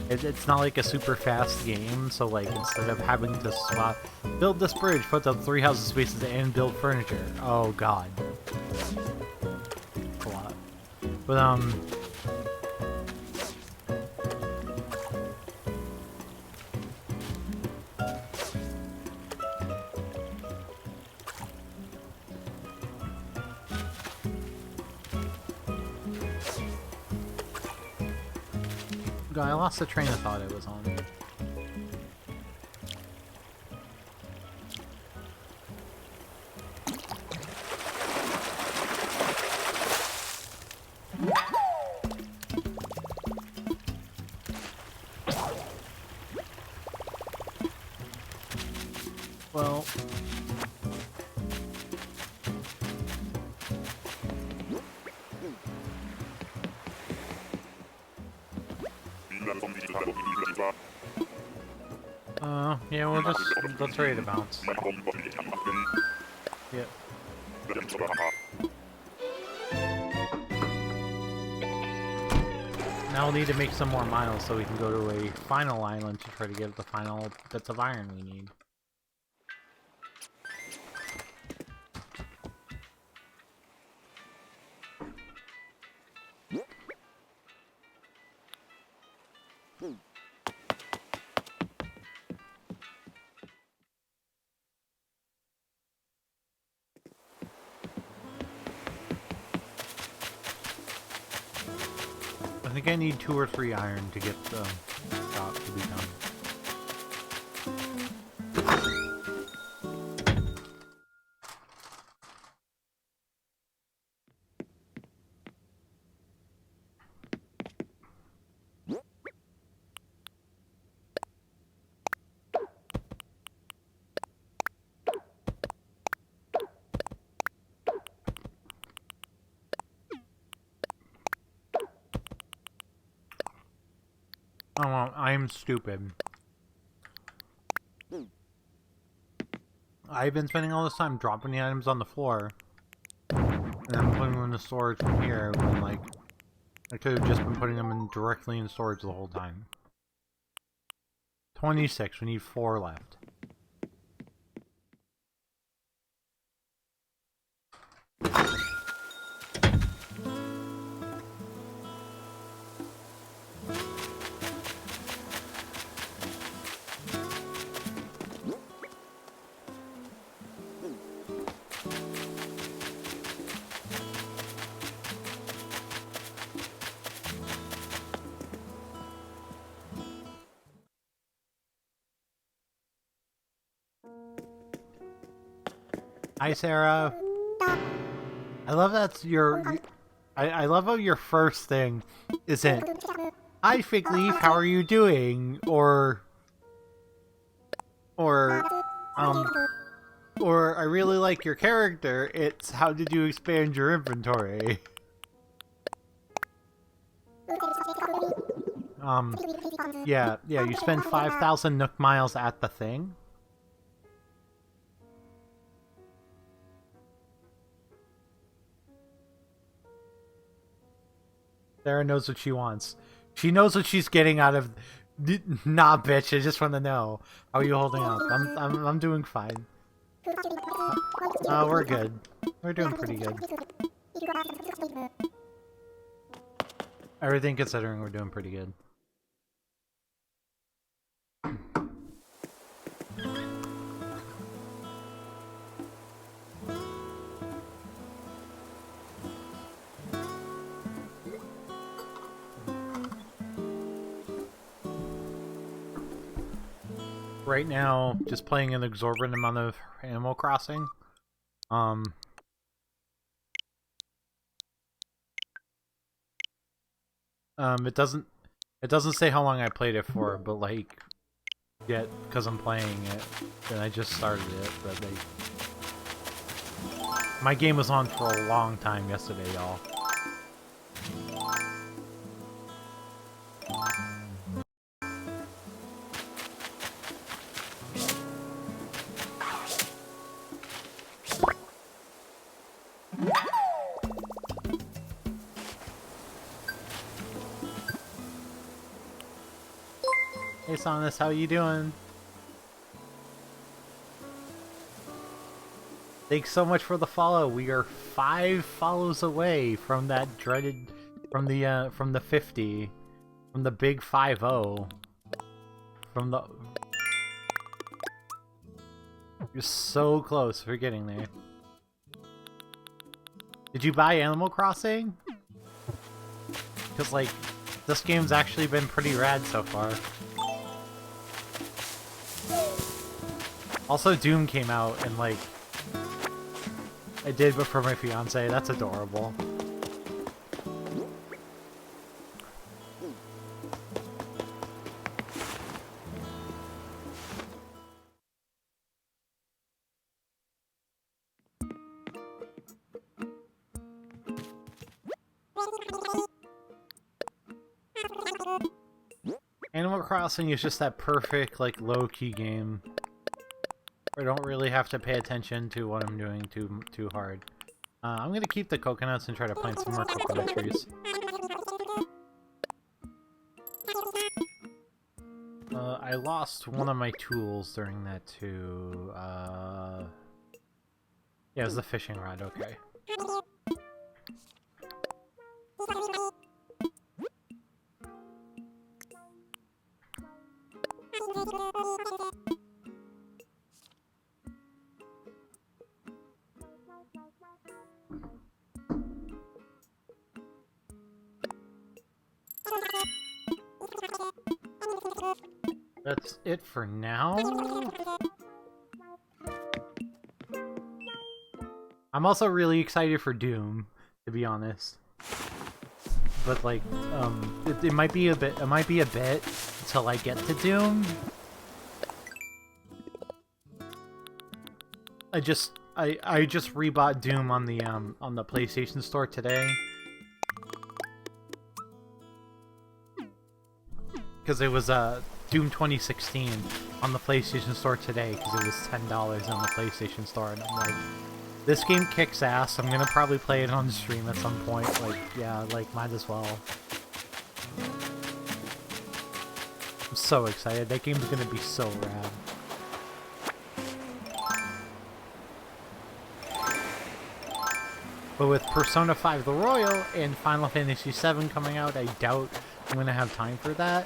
it's not like a super fast game. So like instead of having to swap, build this bridge, put up 3 housing spaces, and build furniture. Oh god, a lot. But I lost the train of thought it was on. Well... Yeah, let's ready to bounce. Yep. Now we'll need to make some more miles so we can go to a final island to try to get the final bits of iron we need. I think I need 2 or 3 iron to get the shop to be done. Oh, well, I'm stupid. I've been spending all this time dropping the items on the floor, and then putting them in the storage from here, when, like, I could have just been putting them in directly in storage the whole time. 26, we need 4 left. Hi, Sarah. I love that's your... I love how your first thing isn't, "Hi, Fig Leaf, how are you doing?" Or, um, or, "I really like your character." It's, "How did you expand your inventory?" Yeah, you spend 5,000 Nook miles at the thing. Sarah knows what she wants. She knows what she's getting out of... Nah, bitch, I just want to know. How are you holding up? I'm doing fine. We're good. We're doing pretty good. Everything considering, we're doing pretty good. Right now, just playing an exorbitant amount of Animal Crossing. It doesn't say how long I played it for, but like, yet because I'm playing it, and I just started it. But my game was on for a long time yesterday, y'all. Hey, Sonus, how you doing? Thanks so much for the follow. We are 5 follows away from that dreaded, from the 50, from the big 5-0, from the... You're so close. We're getting there. Did you buy Animal Crossing? Because, like, this game's actually been pretty rad so far. Also, Doom came out, and, like, I did, but for my fiance. That's adorable. Animal Crossing is just that perfect, like, low-key game. I don't really have to pay attention to what I'm doing too hard. I'm gonna keep the coconuts and try to plant some more coconut trees. I lost one of my tools during that too. Yeah, it was the fishing rod, okay. That's it for now. I'm also really excited for Doom, to be honest. But like, it might be a bit till I get to Doom. I just rebought Doom on the PlayStation Store today. Because it was Doom 2016 on the PlayStation Store today, because it was $10 on the PlayStation Store, and I'm like, this game kicks ass. I'm gonna probably play it on stream at some point. Like, yeah, like, might as well. I'm so excited. That game's gonna be so rad. But with Persona 5 The Royal and Final Fantasy VII coming out, I doubt I'm gonna have time for that.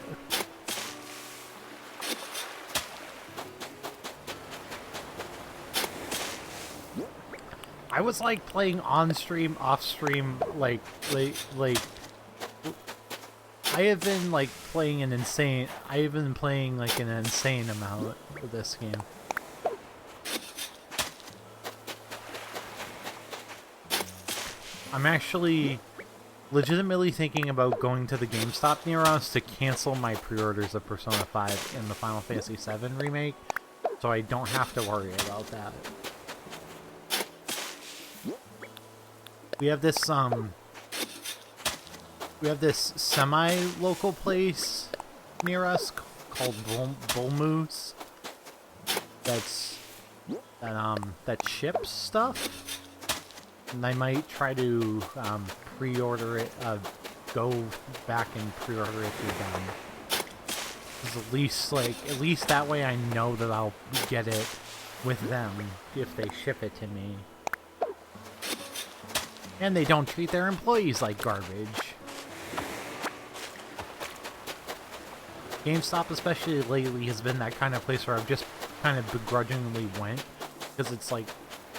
I was like playing on stream, off stream, like I have been like playing an insane. I have been playing like an insane amount of this game. I'm actually legitimately thinking about going to the GameStop near us to cancel my pre-orders of Persona 5 and the Final Fantasy VII remake, so I don't have to worry about that. We have this semi-local place near us called Bull Moose that ships stuff, and I might try to pre-order it, go back and pre-order it through them. 'Cause at least that way I know that I'll get it with them if they ship it to me. And they don't treat their employees like garbage. GameStop, especially lately, has been that kind of place where I've just kind of begrudgingly went, because it's like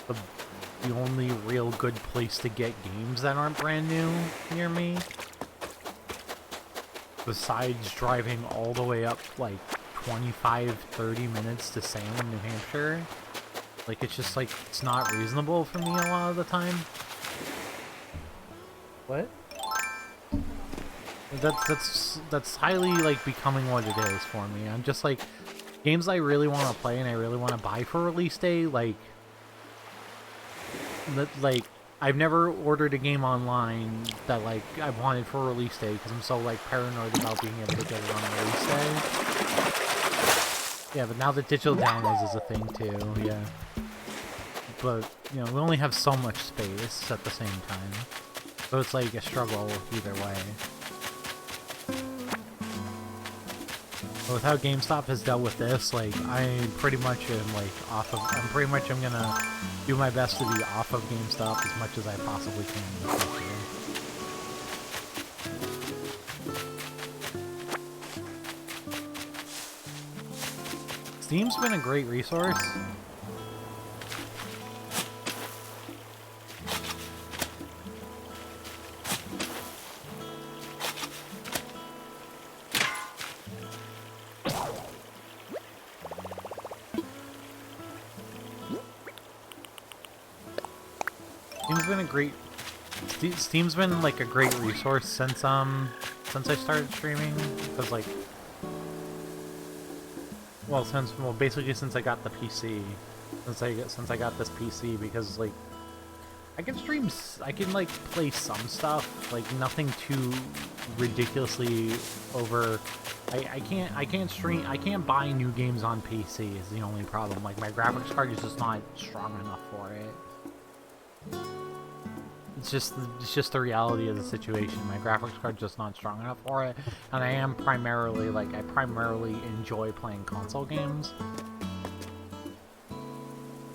the only real good place to get games that aren't brand new near me. Besides driving all the way up like 25-30 minutes to Salem, New Hampshire. Like, it's just like, it's not reasonable for me a lot of the time. What? That's highly like becoming what it is for me. I'm just like, games I really want to play and I really want to buy for release day, like I've never ordered a game online that like I wanted for release day because I'm so like paranoid about being able to get it on release day. Yeah, but now that digital downloads is a thing too, yeah. But, you know, we only have so much space at the same time. So it's like a struggle either way. But with how GameStop has dealt with this, like, I pretty much am like I'm gonna do my best to be off of GameStop as much as I possibly can in the future. Steam's been a great resource. Steam's been like a great resource since I started streaming, because like, basically since I got the PC, since I got this PC, because like I can stream. I can like play some stuff, like nothing too ridiculously over. I can't stream. I can't buy new games on PC. Is the only problem. Like my graphics card is just not strong enough for it. It's just the reality of the situation. My graphics card's just not strong enough for it, and I primarily enjoy playing console games.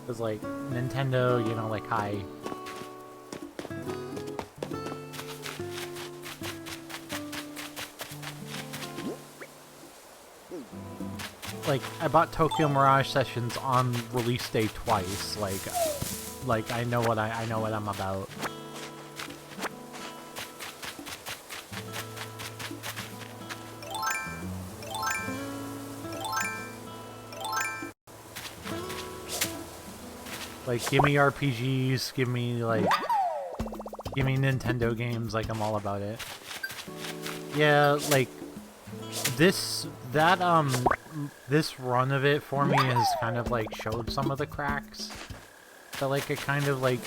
Cause like Nintendo, you know, like I bought Tokyo Mirage Sessions on release day twice. Like I know what I'm about. Like, give me RPGs, give me Nintendo games, like, I'm all about it. Yeah, like, this run of it for me has kind of, like, showed some of the cracks. But, like, it kind of, like,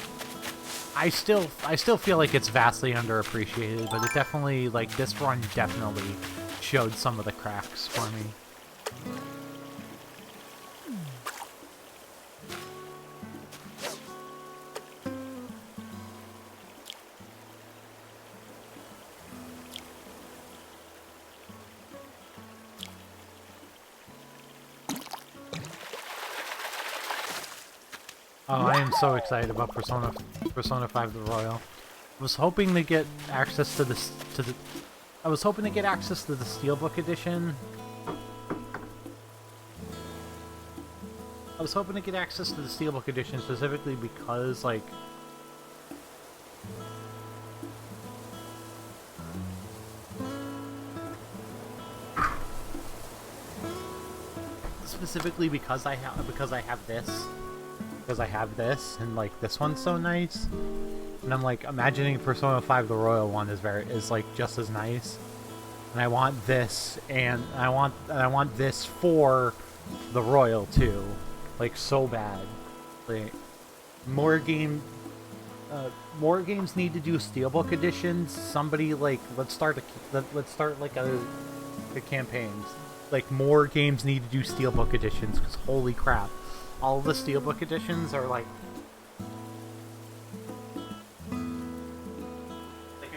I still feel like it's vastly underappreciated, but it definitely, like, this run definitely showed some of the cracks for me. Oh, I am so excited about Persona 5 The Royal. I was hoping to get access to the Steelbook edition. I was hoping to get access to the Steelbook edition specifically because, like, because I have this, and like this one's so nice, and I'm like imagining Persona 5 The Royal one is like just as nice, and I want this, and I want this for the Royal too, like so bad. Like more games need to do Steelbook editions. Somebody like let's start like a campaigns. Like more games need to do Steelbook editions because holy crap. All the Steelbook editions are like I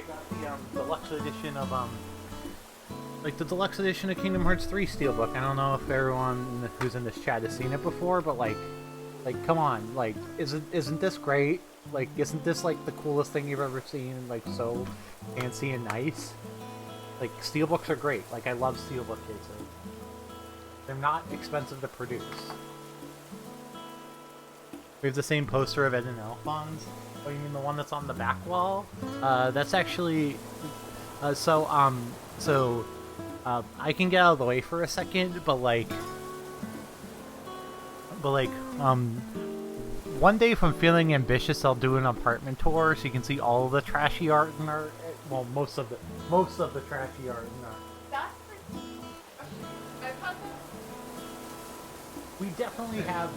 got the deluxe edition of like the deluxe edition of Kingdom Hearts 3 Steelbook. I don't know if everyone who's in this chat has seen it before, but like come on, like isn't this great? Like isn't this like the coolest thing you've ever seen? Like so fancy and nice. Like Steelbooks are great. Like I love Steelbook cases. They're not expensive to produce. We have the same poster of Ed and Alphonse. Oh, you mean the one that's on the back wall? That's actually... I can get out of the way for a second, but one day if I'm feeling ambitious, I'll do an apartment tour so you can see all of the trashy art in our... Well, most of the trashy art in our... That's pretty... I've had that. We definitely have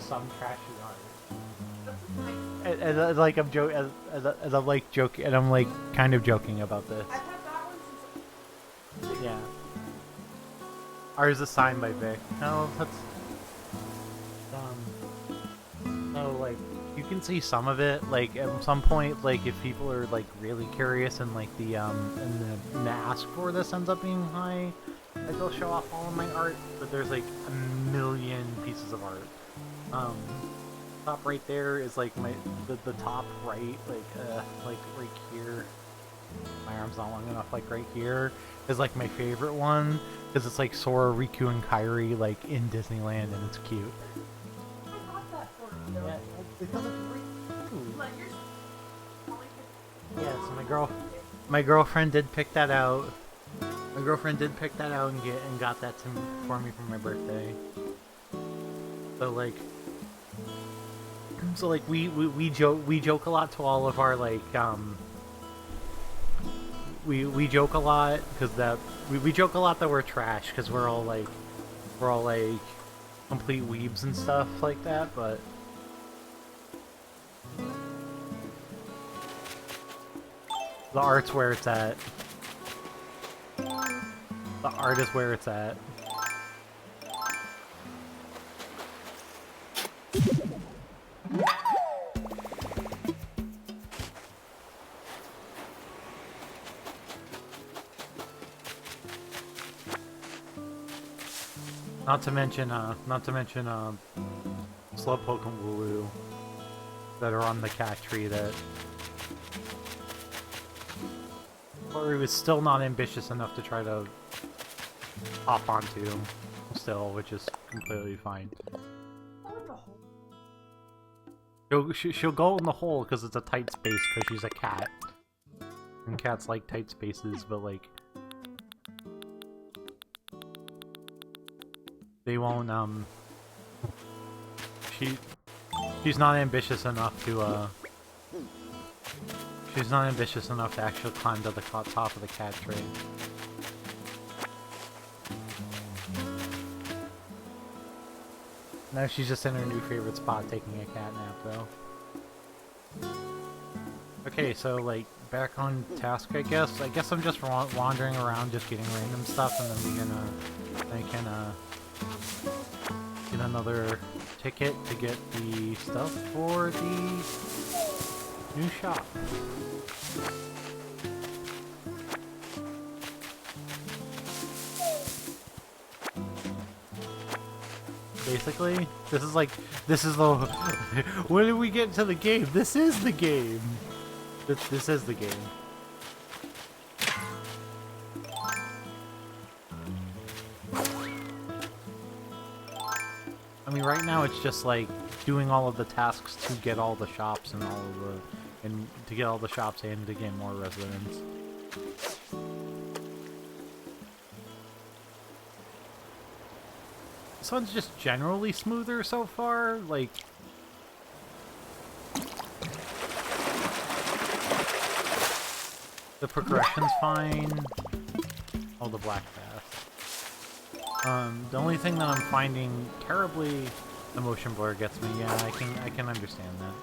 some trashy art. And like I'm joking, as I'm like joking, and I'm like kind of joking about this. I've had that one since... Yeah. Ours is signed by Vic. No, that's no, like you can see some of it. Like at some point, like if people are like really curious and like the ask for this ends up being high. Like they'll show off all of my art, but there's like a million pieces of art. Top right there is like the top right, like right here. My arm's not long enough. Like right here is like my favorite one because it's like Sora, Riku, and Kairi like in Disneyland, and it's cute. I got that for you. Yeah, because it's Riku. Like, you're... Yeah, so my girlfriend did pick that out. My girlfriend did pick that out and got that for me for my birthday. So like we joke a lot to all of our like we joke a lot because we joke a lot that we're trash because we're all like complete weebs and stuff like that, but The art's where it's at. The art is where it's at. Not to mention Slowpoke and Wooloo that are on the cat tree that or he was still not ambitious enough to try to hop onto still, which is completely fine. She'll go in the hole because it's a tight space because she's a cat. And cats like tight spaces, but like they won't she's not ambitious enough to she's not ambitious enough to actually climb to the top of the cat tree. Now she's just in her new favorite spot taking a cat nap though. Okay, so like back on task I guess. I guess I'm just wandering around just getting random stuff and then I can get another ticket to get the stuff for the new shop. Basically, this is the when did we get to the game? This is the game. This is the game. I mean, right now it's just like doing all of the tasks to get all the shops and to get all the shops and to get more residents. This one's just generally smoother so far, like... The progression's fine. Oh, the black path. The only thing that I'm finding terribly... The motion blur gets me, yeah, I can understand that.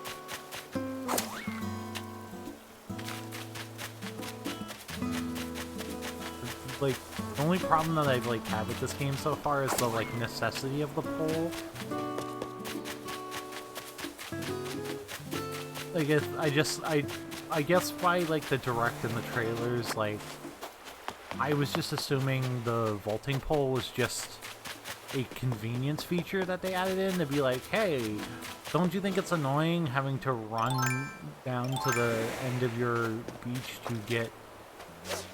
Like, the only problem that I've like had with this game so far is the like necessity of the pole. I guess by like the direct and the trailers, like I was just assuming the vaulting pole was just a convenience feature that they added in to be like, hey, don't you think it's annoying having to run down to the end of your beach to get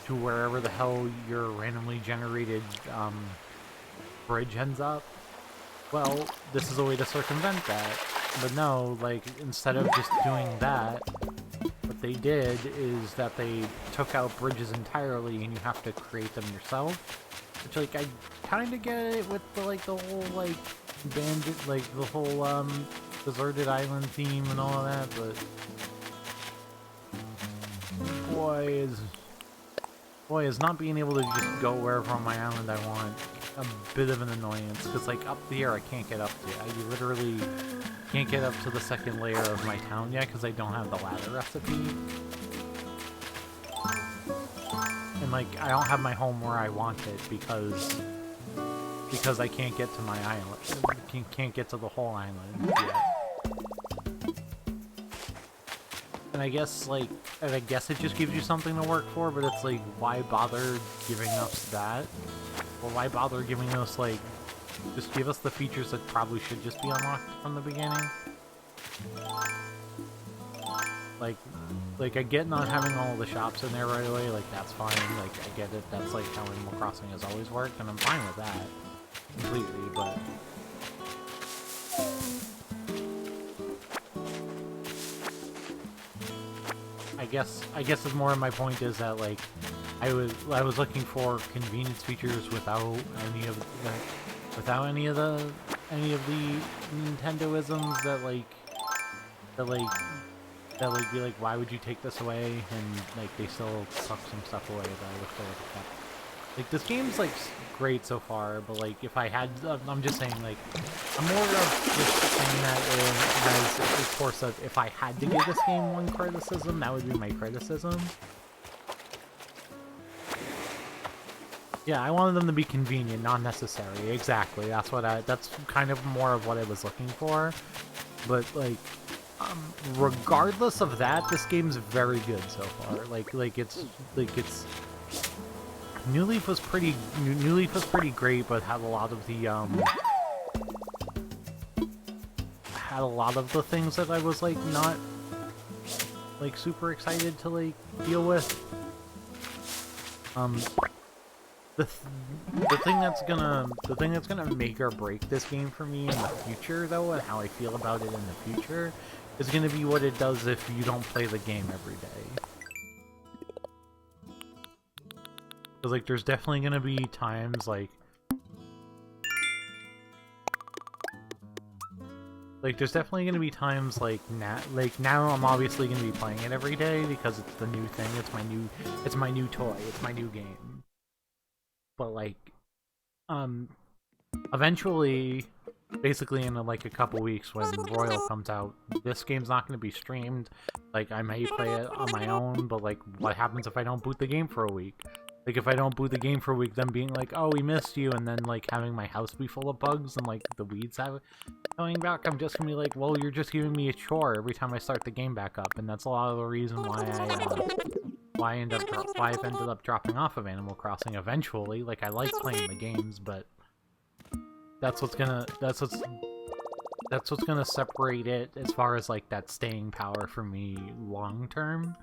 to wherever the hell your randomly generated bridge ends up? Well, this is a way to circumvent that. But no, like, instead of just doing that, what they did is that they took out bridges entirely and you have to create them yourself. Which, like, I kind of get it with the, like, the whole, like, bandit, like, the whole, deserted island theme and all of that, but... Boy, is not being able to just go wherever on my island I want a bit of an annoyance, because, like, up here I can't get up to. I literally can't get up to the second layer of my town yet, because I don't have the ladder recipe. And, like, I don't have my home where I want it, because I can't get to my island. Can't get to the whole island yet. And I guess, like, it just gives you something to work for, but it's like, why bother giving us that? Or why bother giving us, like, just give us the features that probably should just be unlocked from the beginning? Like I get not having all the shops in there right away, like, that's fine, like, I get it, that's, like, how Animal Crossing has always worked, and I'm fine with that, completely, but... I guess it's more of my point is that, like, I was looking for convenience features without any of the Nintendoisms that be like, why would you take this away? And like they still suck some stuff away that I wish they would have kept. Like, this game's like great so far, but like if I had, I'm just saying, like, I'm more of just saying that as a course of if I had to give this game one criticism, that would be my criticism. Yeah, I wanted them to be convenient, not necessary. Exactly. That's kind of more of what I was looking for. But like, regardless of that, this game's very good so far. It's New Leaf was pretty great, but had a lot of the things that I was like not like super excited to like deal with. The thing that's gonna make or break this game for me in the future, though, and how I feel about it in the future, is gonna be what it does if you don't play the game every day. Because like, there's definitely gonna be times now I'm obviously gonna be playing it every day because it's the new thing. It's my new toy. It's my new game. But like, eventually, basically in like a couple weeks when Royal comes out, this game's not going to be streamed. Like, I may play it on my own, but like, what happens if I don't boot the game for a week? Like, if I don't boot the game for a week, then being like, oh, we missed you, and then like having my house be full of bugs and like the weeds coming back, I'm just gonna be like, well, you're just giving me a chore every time I start the game back up, and that's a lot of the reason why I've ended up dropping off of Animal Crossing eventually. Like, I like playing the games, but that's what's gonna separate it as far as like that staying power for me long term.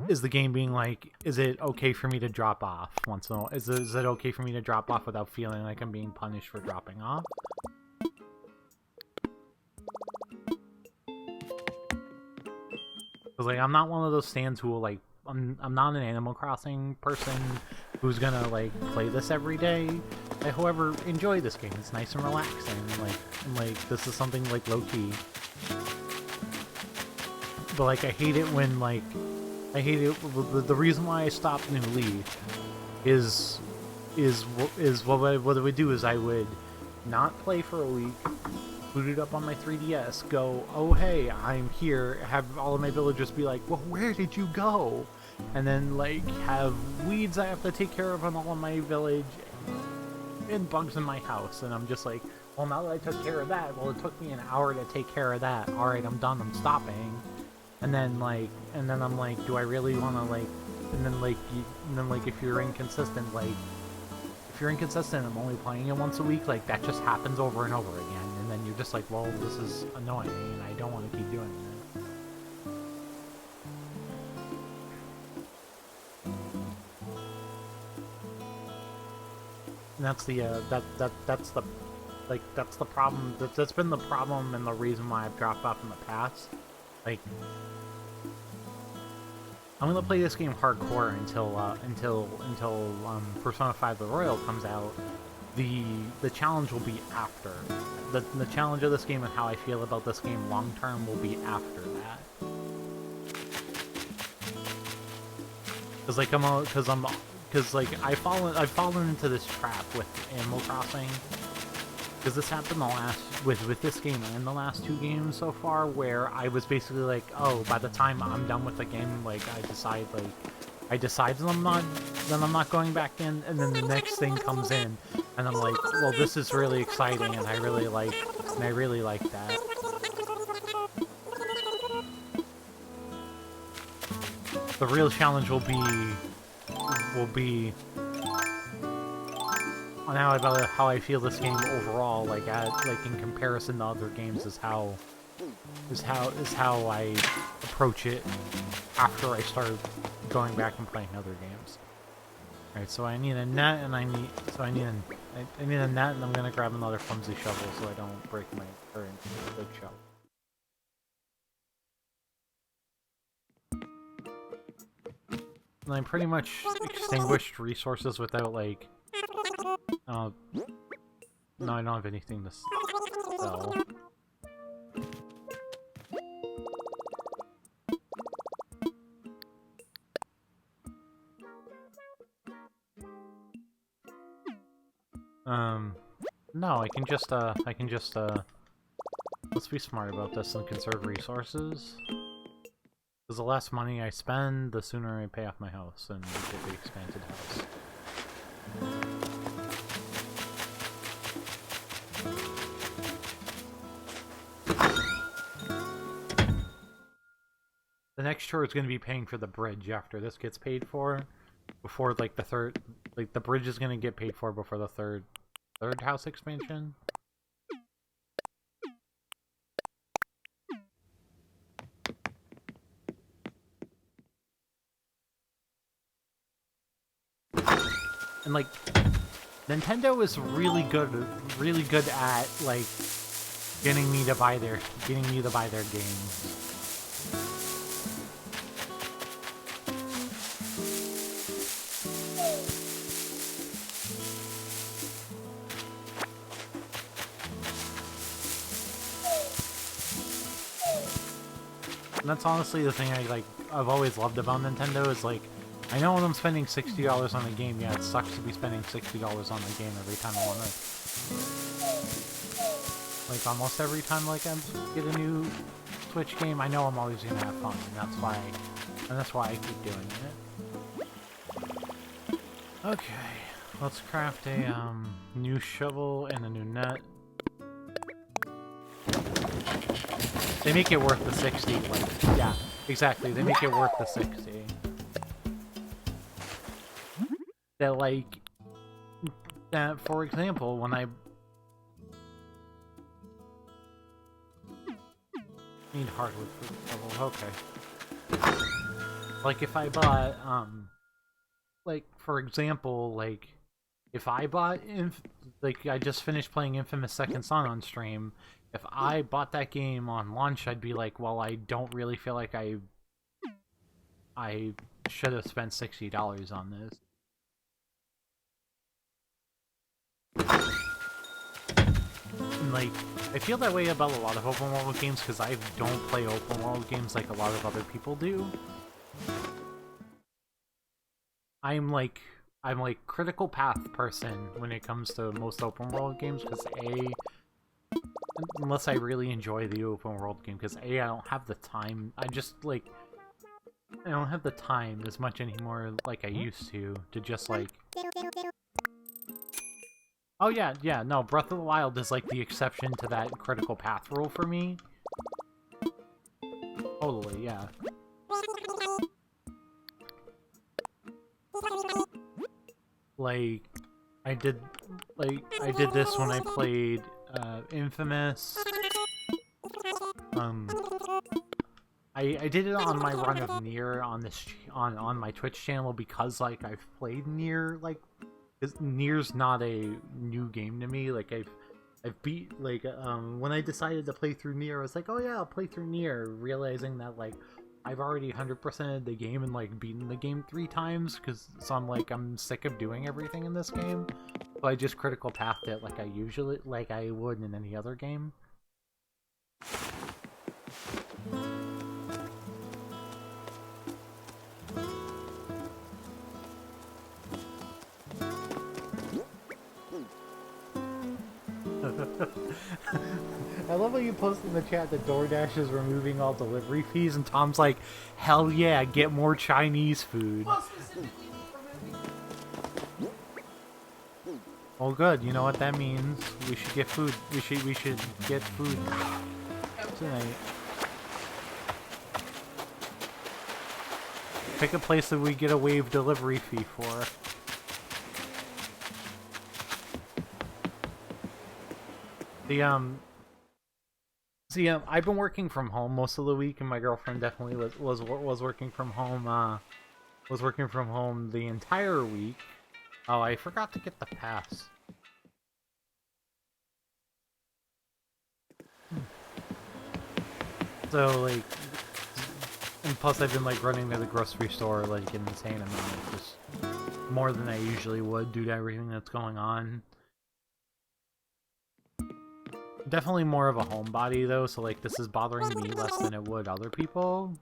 Is the game being like, is it okay for me to drop off once in a while? Is it okay for me to drop off without feeling like I'm being punished for dropping off? Because like, I'm not one of those stands who will like, I'm not an Animal Crossing person who's gonna like play this every day. I, however, enjoy this game. It's nice and relaxing. Like this is something like low key. But like, I hate it when like, the reason why I stopped New Leaf is what I would do is I would not play for a week, boot it up on my 3DS, go, oh hey, I'm here, have all of my villagers be like, well, where did you go? And then like have weeds I have to take care of on all of my village and bugs in my house, and I'm just like, well, now that I took care of that, well, it took me an hour to take care of that. Alright, I'm done, I'm stopping. And then I'm like, do I really want to like, and then like if you're inconsistent, I'm only playing it once a week, like that just happens over and over again, and then you're just like, well, this is annoying, and I don't want to keep doing it. And that's the problem. That's been the problem and the reason why I've dropped off in the past. Like, I'm gonna play this game hardcore until Persona 5 The Royal comes out. The challenge will be after. The challenge of this game and how I feel about this game long term will be after that. Cause I've fallen into this trap with Animal Crossing. Because this happened with this game and the last two games so far, where I was basically like, oh, by the time I'm done with the game, like I decide that I'm not going back in, and then the next thing comes in, and I'm like, well, this is really exciting, and I really like that. The real challenge will be on how I feel this game overall, like in comparison to other games, is how I approach it after I start going back and playing other games. Alright, so I need a net, and I need a net, and I'm gonna grab another clumsy shovel so I don't break my current good shovel. And I pretty much extinguished resources without like. No, I don't have anything to sell. No, I can just, let's be smart about this and conserve resources. Because the less money I spend, the sooner I pay off my house and we get the expanded house. The next chore is going to be paying for the bridge after this gets paid for. Before, like, the third... Like, the bridge is going to get paid for before the third house expansion. And, like, Nintendo is really good at, like, getting me to buy their games. And that's honestly the thing I've always loved about Nintendo is, like, I know when I'm spending $60 on a game, yeah, it sucks to be spending $60 on a game every time I want to. Like, almost every time, like, I get a new Switch game, I know I'm always gonna have fun, and that's why I keep doing it. Okay, let's craft a, new shovel and a new net. They make it worth the 60, like, yeah, exactly, they make it worth the 60. That, like, that, for example, when I need hardwood for the shovel, okay. Like, if I bought, like, for example, like, if I bought, like, I just finished playing Infamous Second Son on stream, if I bought that game on launch, I'd be like, well, I don't really feel like I should have spent $60 on this. And, like, I feel that way about a lot of open world games because I don't play open world games like a lot of other people do. I'm like critical path person when it comes to most open world games because unless I really enjoy the open world game, because I don't have the time. I don't have the time as much anymore like I used to just, like... Oh yeah, no, Breath of the Wild is, like, the exception to that critical path rule for me. Totally, yeah. Like, I did this when I played, Infamous. I did it on my run of Nier on this, on my Twitch channel because, like, I've played Nier, like, Nier's not a new game to me. Like, I've beat, like, when I decided to play through Nier, I was like, oh yeah, I'll play through Nier, realizing that, like, I've already 100%ed the game and, like, beaten the game 3 times, so I'm like, I'm sick of doing everything in this game. So I just critical pathed it like I would in any other game. I love how you post in the chat that DoorDash is removing all delivery fees, and Tom's like, hell yeah, get more Chinese food. Well, good. You know what that means? We should get food. We should get food tonight. Pick a place that we get a waived delivery fee for. I've been working from home most of the week, and my girlfriend definitely was working from home. Was working from home the entire week. Oh, I forgot to get the pass. So, like, and plus I've been, like, running to the grocery store, like, an insane amount, just more than I usually would due to everything that's going on. Definitely more of a homebody, though, so, like, this is bothering me less than it would other people.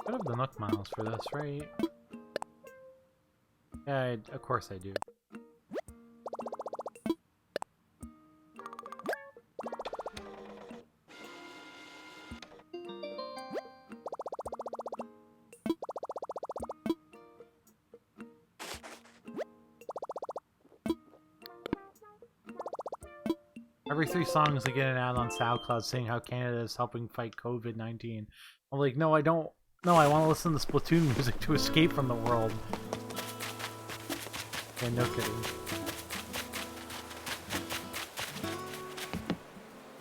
I have the Nook Miles for this, right? Yeah, of course I do. Every 3 songs I get an ad on SoundCloud saying how Canada is helping fight COVID-19. I'm like, no, I don't. No, I want to listen to Splatoon music to escape from the world. Yeah, no kidding.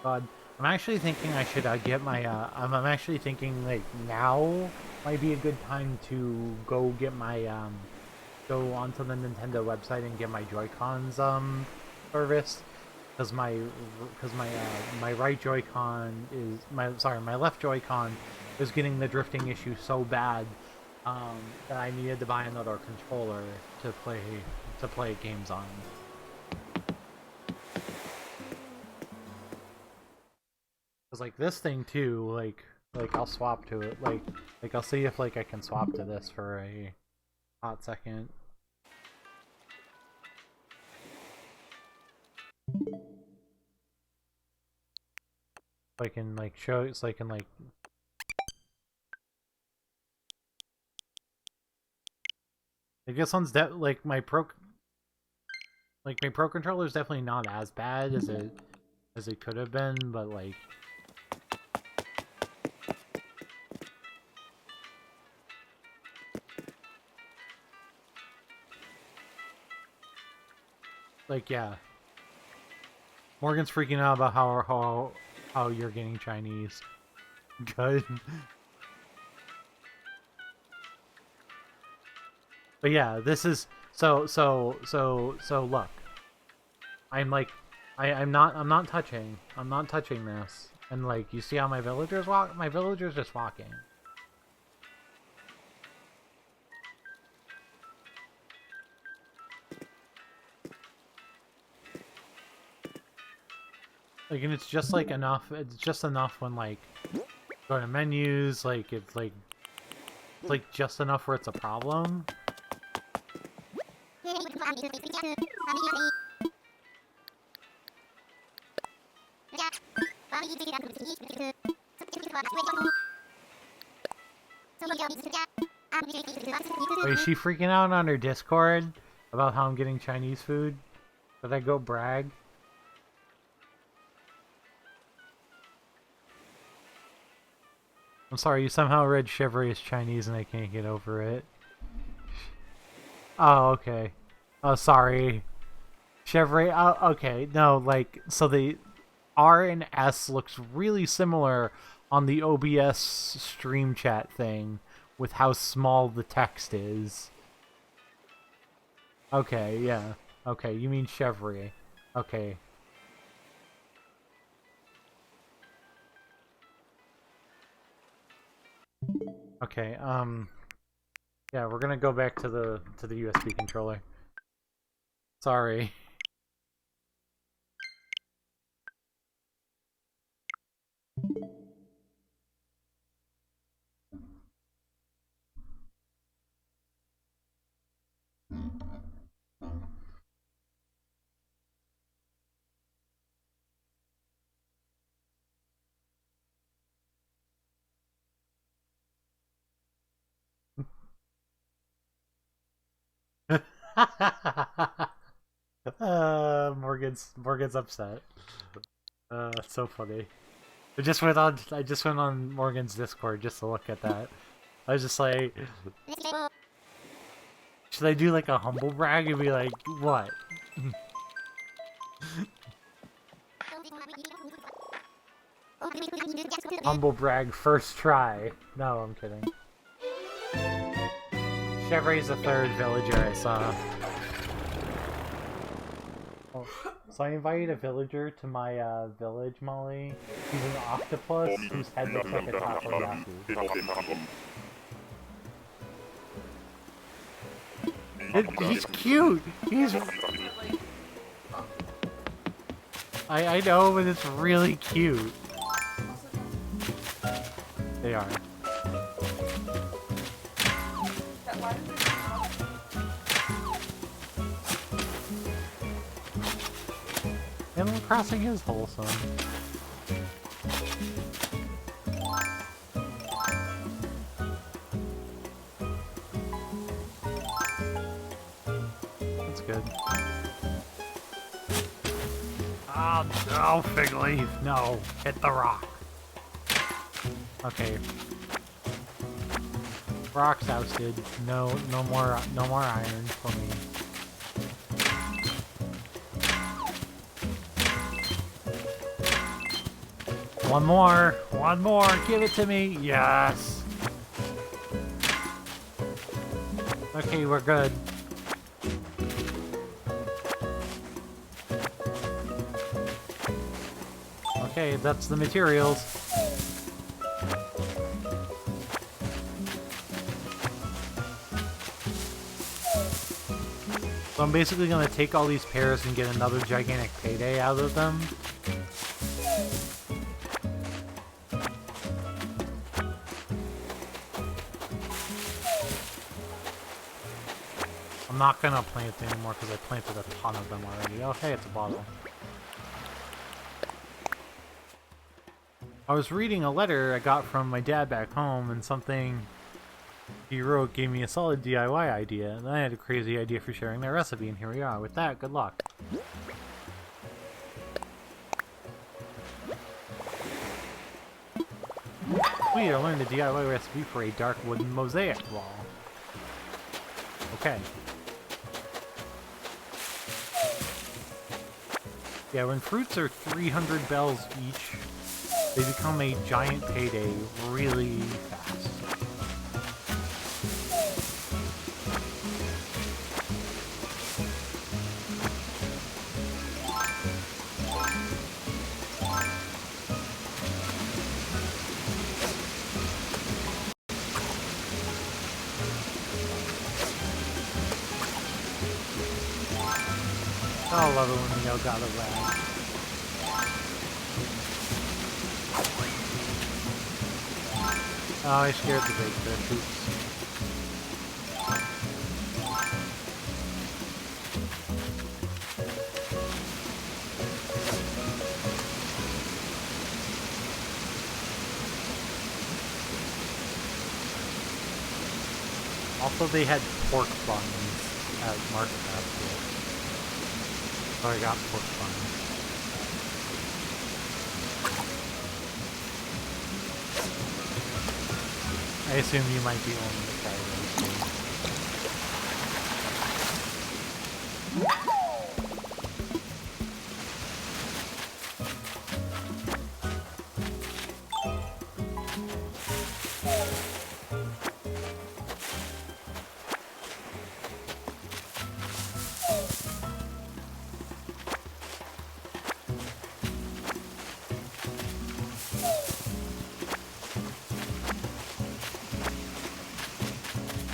God, I'm actually thinking I should get my. I'm actually thinking like now might be a good time to go get my go onto the Nintendo website and get my Joy-Cons serviced. Because my right Joy-Con is my left Joy-Con is getting the drifting issue so bad that I needed to buy another controller to play games on. Cause like this thing too, like I'll swap to it, like I'll see if like I can swap to this for a hot second. So I can like show, so I can like. I guess one's like my pro controller is definitely not as bad as it could have been, but like. Like, yeah. Morgan's freaking out about how you're getting Chinese. Good. But yeah, this is so look. I'm like I'm not touching this. And like you see how my villagers walk? My villagers just walking. Like, and it's just like enough. It's just enough when like go to menus. Like it's like just enough where it's a problem. Wait, is she freaking out on her Discord about how I'm getting Chinese food? Did I go brag? I'm sorry, you somehow read Chevrolet as Chinese and I can't get over it. Oh, okay. Oh, sorry. Chevrolet, oh, okay. No, like, so the R and S looks really similar on the OBS stream chat thing with how small the text is. Okay, yeah. Okay, you mean Chevrolet. Okay. Okay, yeah, we're gonna go back to the USB controller. Sorry. Morgan's upset. It's so funny. I just went on Morgan's Discord just to look at that. I was just like, should I do like a humble brag and be like, what? Humble brag first try. No, I'm kidding. Chevrolet's the third villager I saw. Oh, so I invited a villager to my village, Molly. He's an octopus whose head looks like a takoyaki. He's cute! He's... I know, but it's really cute. They are. Animal Crossing is wholesome. That's good. Oh, no, Figleaf, no. Hit the rock. Okay. Rock's ousted. No more iron for me. One more, give it to me. Yes. Okay, we're good. Okay, that's the materials. So I'm basically gonna take all these pears and get another gigantic payday out of them. I'm not gonna plant anymore because I planted a ton of them already. Oh, hey, it's a bottle. I was reading a letter I got from my dad back home, and something he wrote gave me a solid DIY idea, and then I had a crazy idea for sharing their recipe, and here we are. With that, good luck. Sweet, I learned the DIY recipe for a dark wooden mosaic wall. Okay. Yeah, when fruits are 300 bells each, they become a giant payday really fast. I love it when Neo got a lag. Oh, I scared the big fish. Oops. Also, they had pork buns at Market Basket. So I got pork buns. I assume you might be wanting to try those too.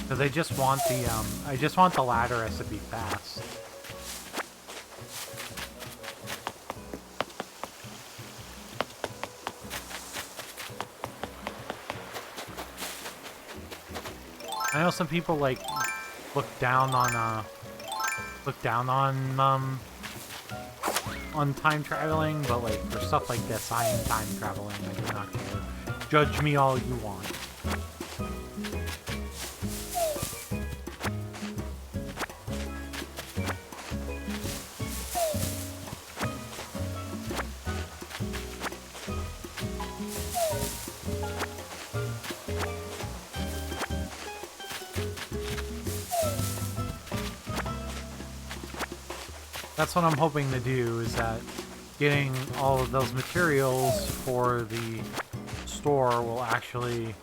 Because I just want the ladder recipe fast. I know some people like look down on time traveling, but like for stuff like this, I am time traveling. I do not care. Judge me all you want. That's what I'm hoping to do, is that getting all of those materials for the store will actually...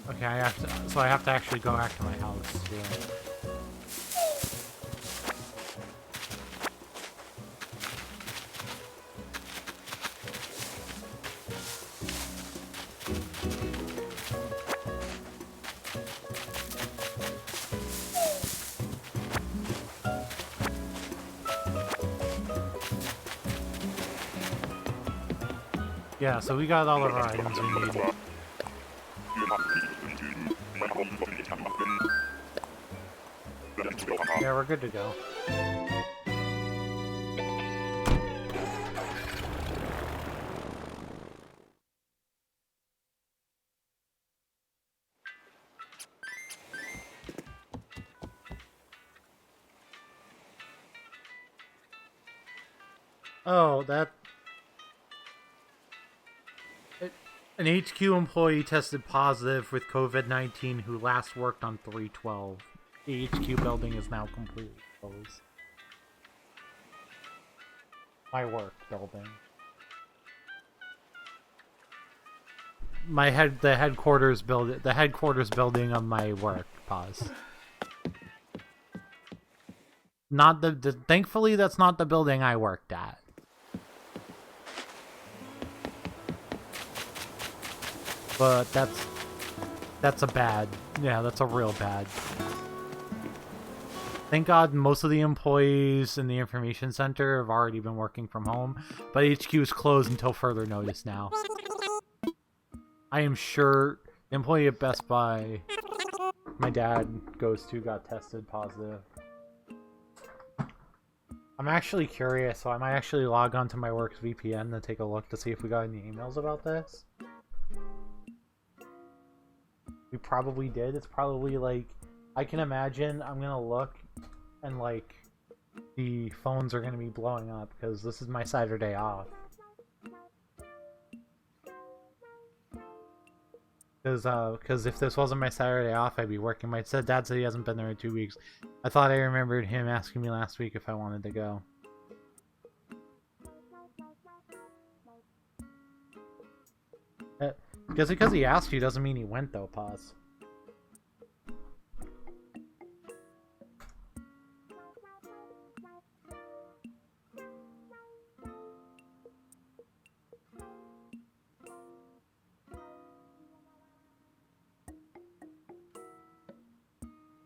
Okay, I have to actually go back to my house, yeah. Yeah, so we got all of our items we need. Yeah, we're good to go. Oh, an HQ employee tested positive with COVID-19 who last worked on 3/12. The HQ building is now completely closed. My work building. The headquarters building of my work. Pause. Not thankfully that's not the building I worked at. But that's a bad. Yeah, that's a real bad. Thank God most of the employees in the information center have already been working from home, but HQ is closed until further notice now. I am sure the employee at Best Buy my dad goes to got tested positive. I'm actually curious, so I might actually log on to my work's VPN to take a look to see if we got any emails about this. We probably did. It's probably like, I can imagine I'm gonna look and like the phones are gonna be blowing up because this is my Saturday off. Because if this wasn't my Saturday off, I'd be working. My dad said he hasn't been there in 2 weeks. I thought I remembered him asking me last week if I wanted to go. Because he asked you doesn't mean he went though, pause.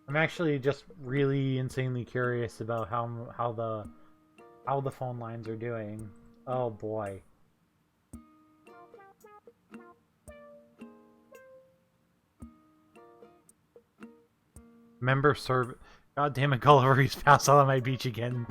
I'm actually just really insanely curious about how the phone lines are doing. Oh boy. Member serve. God damn it, Gulliver, he's passed out on my beach again.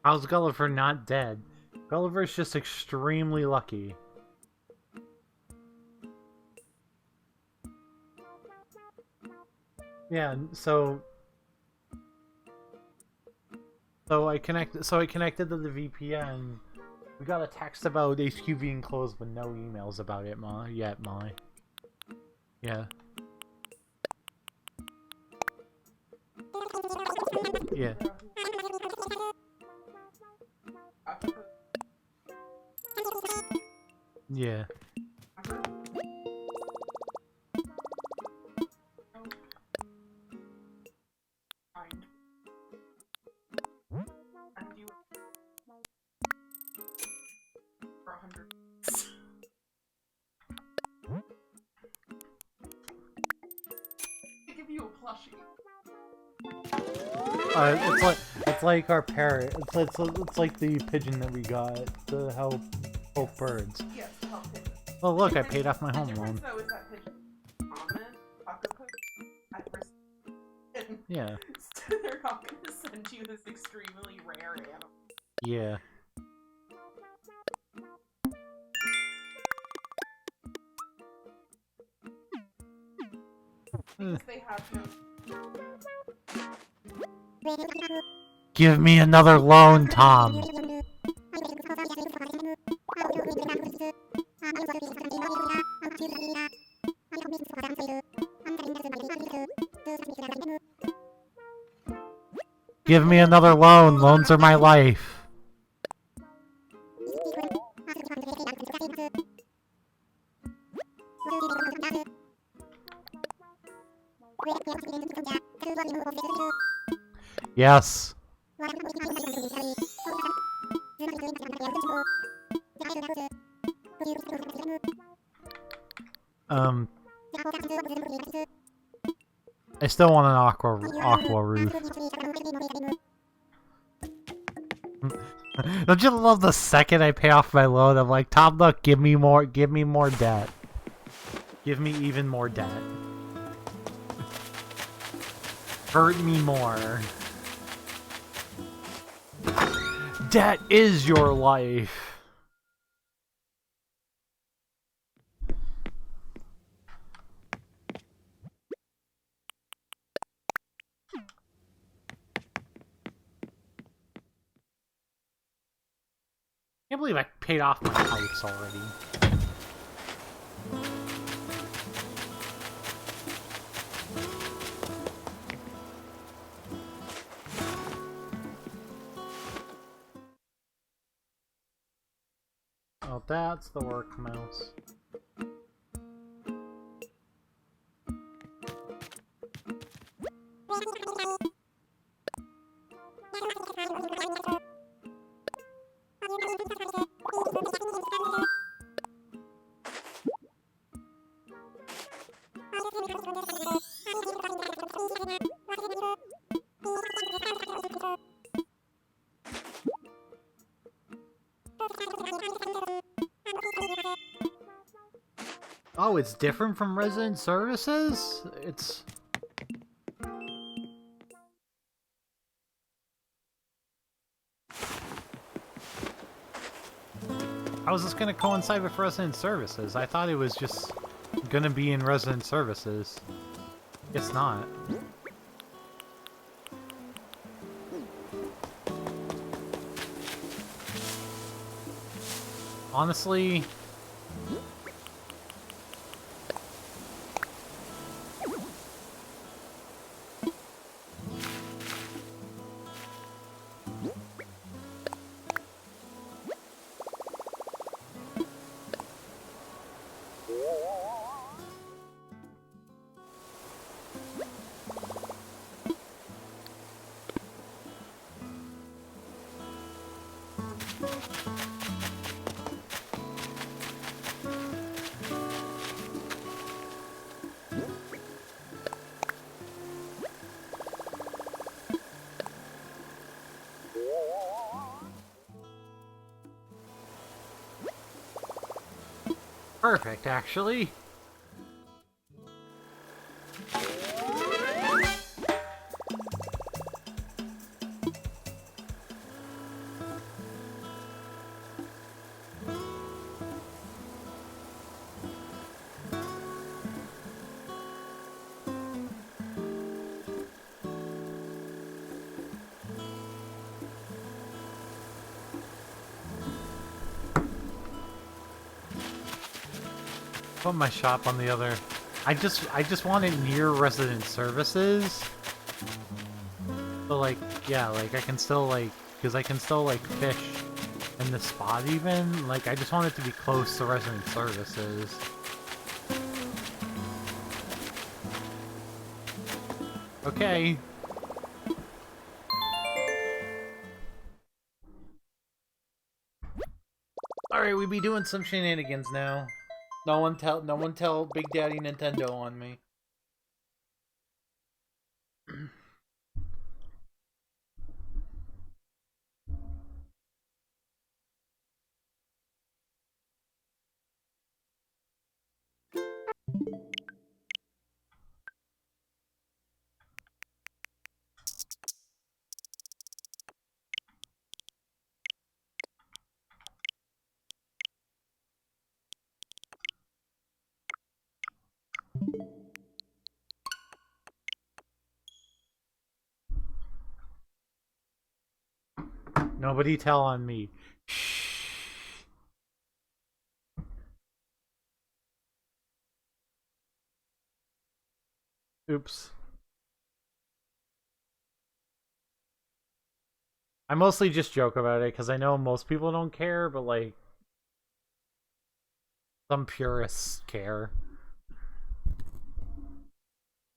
How's Gulliver not dead? Gulliver's just extremely lucky. Yeah, so I connected to the VPN. We got a text about HQ being closed, but no emails about it yet, Molly. Yeah. Yeah. Yeah. It's like our parrot. It's like the pigeon that we got to help birds. Yes, to help pigeons. Oh look, I paid off my home loan. So is that pigeon common? Octopus? Yeah. So they're not going to send you this extremely rare animal. Yeah. Because they have no... Give me another loan, Tom. Give me another loan. Loans are my life. Yes. I still want an aqua roof. Don't you love the second I pay off my loan, I'm like, Tom Nook, give me more debt. Give me even more debt. Hurt me more. Debt is your life. I can't believe I paid off my house already. Oh, that's the work mouse. Oh, it's different from resident services? It's... How is this gonna coincide with resident services? I thought it was just gonna be in resident services. It's not. Honestly... Perfect, actually. Put my shop on the other. I just want it near resident services. So like, yeah, like I can still like, because I can still like fish in this spot even. Like I just want it to be close to resident services. Okay. Alright, we be doing some shenanigans now. No one tell Big Daddy Nintendo on me. Nobody tell on me. Shh. Oops. I mostly just joke about it because I know most people don't care, but like some purists care.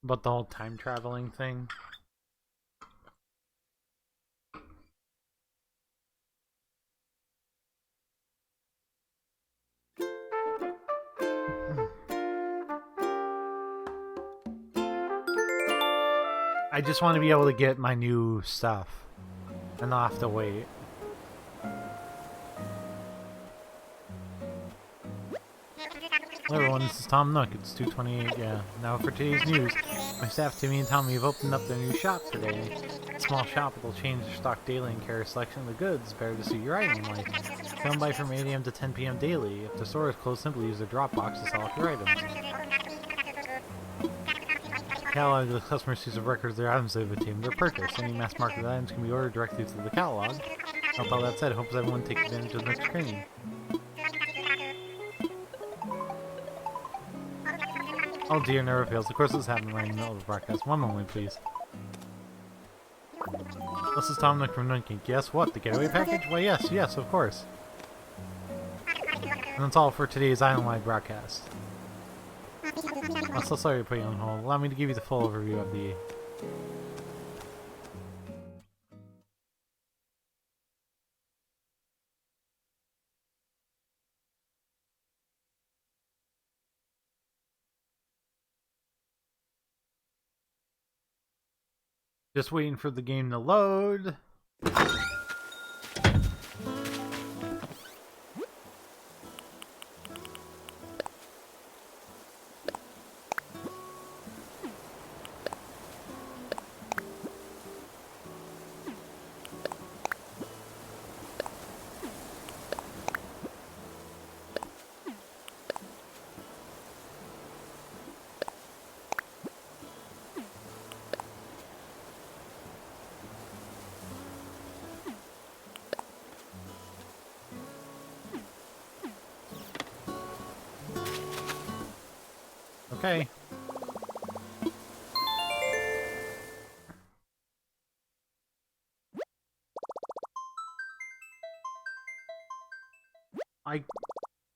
About the whole time traveling thing. I just want to be able to get my new stuff and not have to wait. Hello everyone, this is Tom Nook. It's 2:28, yeah. Now for today's news. My staff Timmy and Tommy have opened up their new shop today. A small shop that will change their stock daily and carry a selection of the goods better to suit your item life. Come by from 8 AM to 10 PM daily. If the store is closed, simply use their drop box to sell off your items. Catalog the customer sees of records of their items they've obtained their purchase. Any mass market items can be ordered directly through the catalog. With all that said, I hope everyone takes advantage of the next training. Oh dear, never fails. Of course this happened right in the middle of the broadcast. One moment, please. This is Tom Nook from Nook. Guess what? The getaway package? Why yes, of course. And that's all for today's Island Wide broadcast. I'm so sorry to put you on hold. Allow me to give you the full overview of the... Just waiting for the game to load. Okay.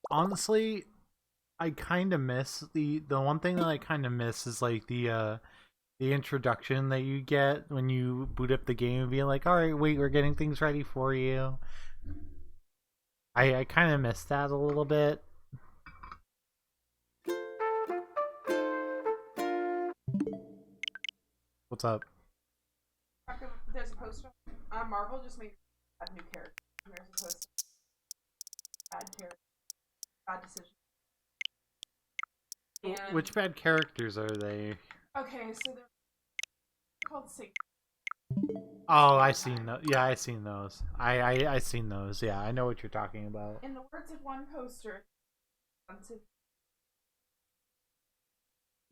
Honestly, I kind of miss the one thing that I kind of miss is like the introduction that you get when you boot up the game and being like, all right, wait, we're getting things ready for you. I kind of miss that a little bit. What's up? There's a poster. Marvel just made a new character. There's a poster. Bad character. Bad decision. And Which bad characters are they? okay, so they're called Sig. Oh, I seen those. Yeah, I seen those. I seen those. Yeah, I know what you're talking about. In the words of one poster,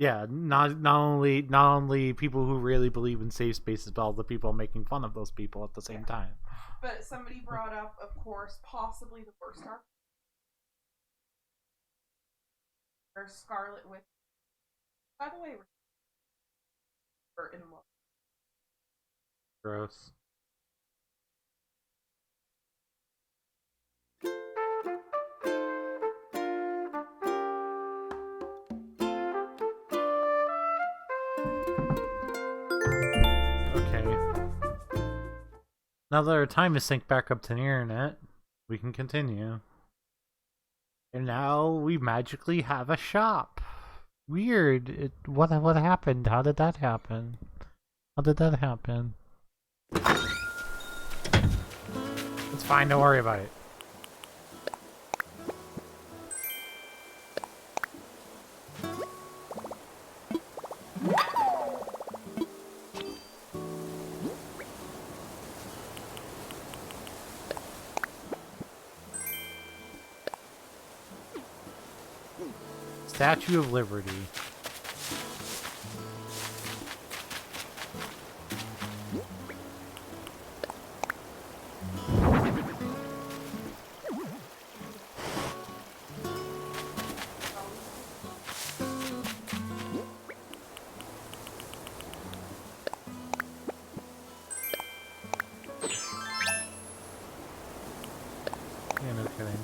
Yeah, not only people who really believe in safe spaces, but all the people making fun of those people at the same time. But somebody brought up, of course, possibly the worst arc. Or Scarlet Witch. By the way, we're in love. Gross. Okay. Now that our time is synced back up to the internet, we can continue. And now we magically have a shop. Weird. What happened? How did that happen? How did that happen? It's fine, don't worry about it. Statue of Liberty. Yeah, no kidding.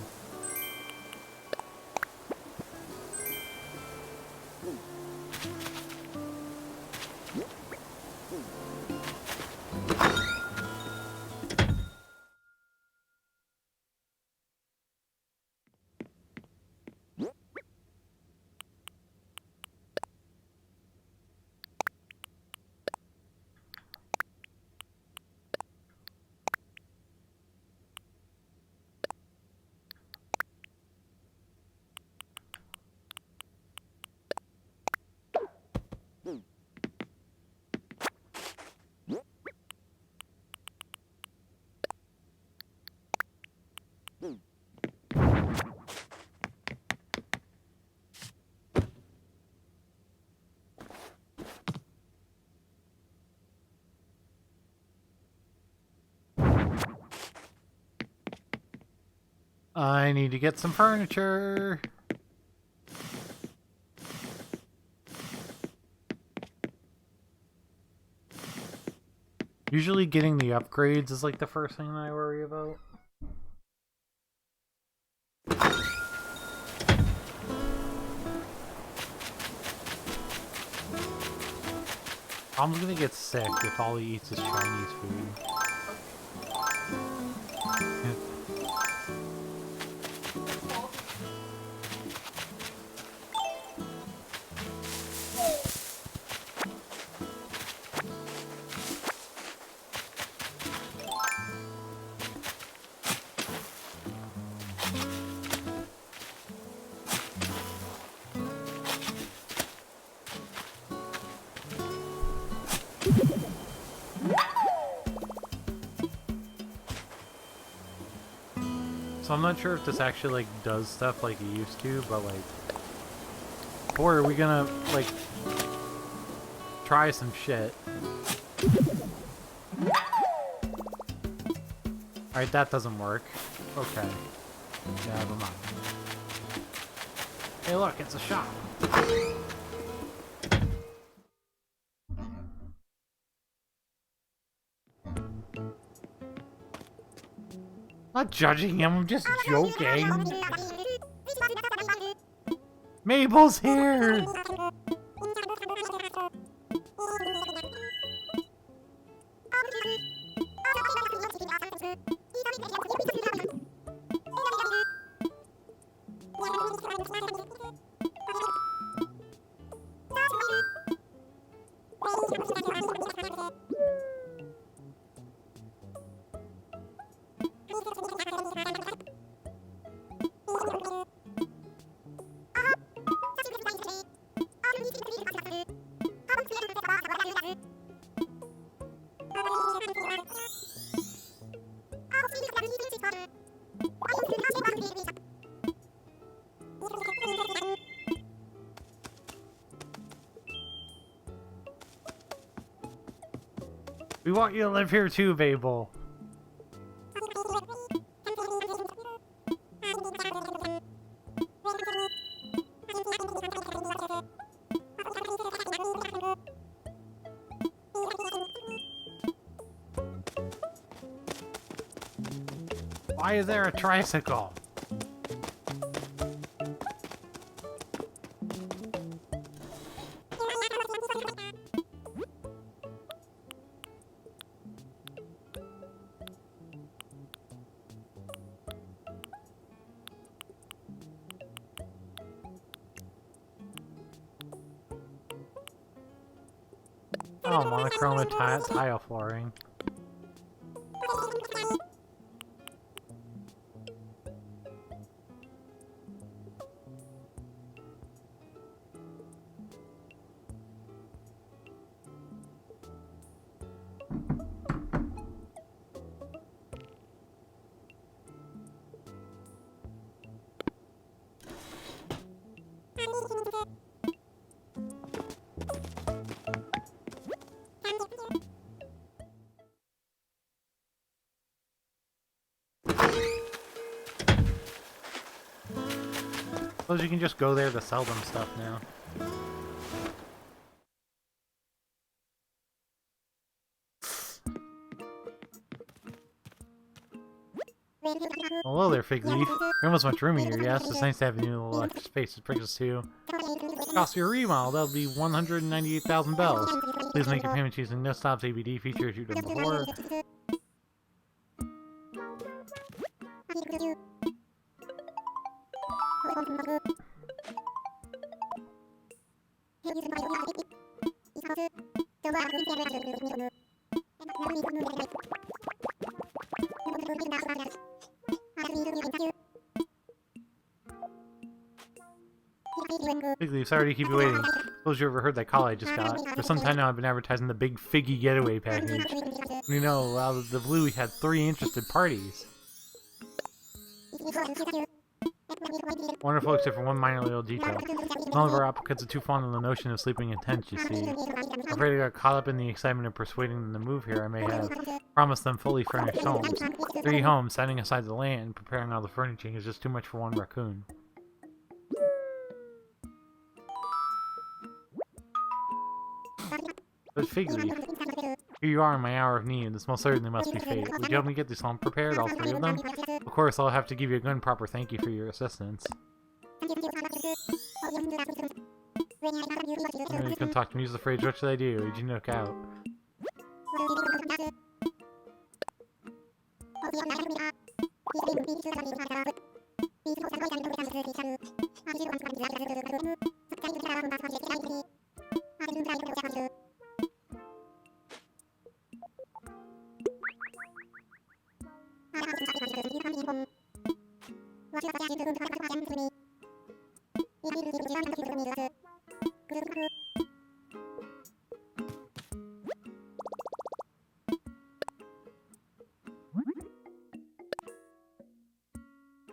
I need to get some furniture. Usually getting the upgrades is like the first thing that I worry about. I'm gonna get sick if all he eats is Chinese food. So I'm not sure if this actually like does stuff like it used to, but like, or are we gonna like try some shit? Alright, that doesn't work. Okay. Yeah, never mind. Hey look, it's a shop. Not judging him, I'm just joking. Mabel's here! We want you to live here too, Babel. Why is there a tricycle? Oh, monochrome tile flooring. Suppose you can just go there to sell them stuff now. Hello there, Figleaf. You're almost much roomier, yes? It's nice to have a new little extra space. It brings us to cost your remodel. That'll be 198,000 bells. Please make your payment using no stops ABD features you've done before. Figleaf, sorry to keep you waiting. Suppose you ever heard that call I just got. For some time now I've been advertising the big Figgy getaway package. You know, out of the blue we had 3 interested parties. Wonderful except for one minor little detail. None of our applicants are too fond of the notion of sleeping in tents, you see. I'm afraid I got caught up in the excitement of persuading them to move here. I may have promised them fully furnished homes. 3 homes, setting aside the land, preparing all the furnishing is just too much for one raccoon. But Figleaf, here you are in my hour of need. This most certainly must be fate. Would you help me get this home prepared, all 3 of them? Of course, I'll have to give you a good and proper thank you for your assistance. You can talk to me. Use the phrase, what should I do? Did you knock out?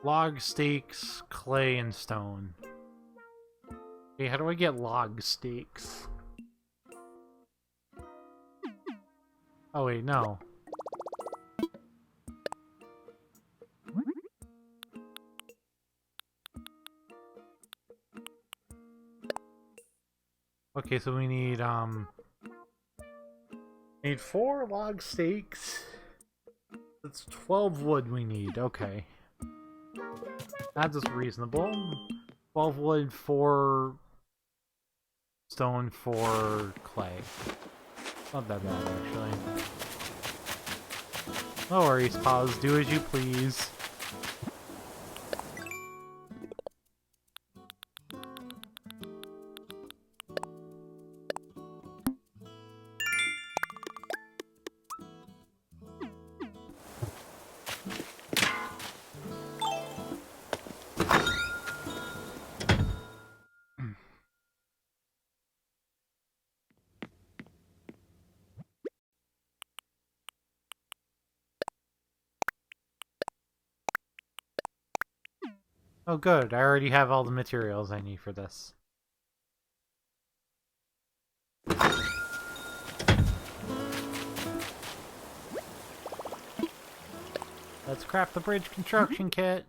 Log, stakes, clay, and stone. Okay, how do I get log stakes? Oh wait, no. Okay, so we need 4 log stakes. That's 12 wood we need, okay. That is reasonable. 12 wood, 4 stone, 4 clay. Not that bad, actually. No worries, pause. Do as you please. Oh good, I already have all the materials I need for this. Let's craft the bridge construction kit.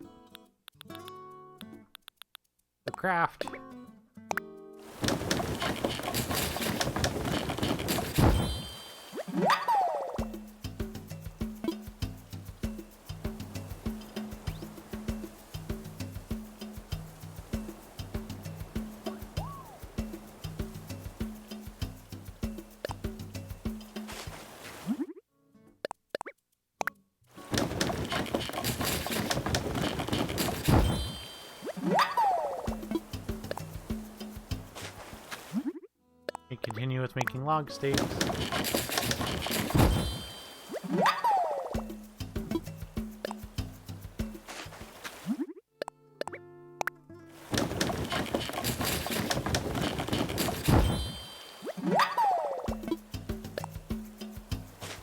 The craft. Continue with making log stakes.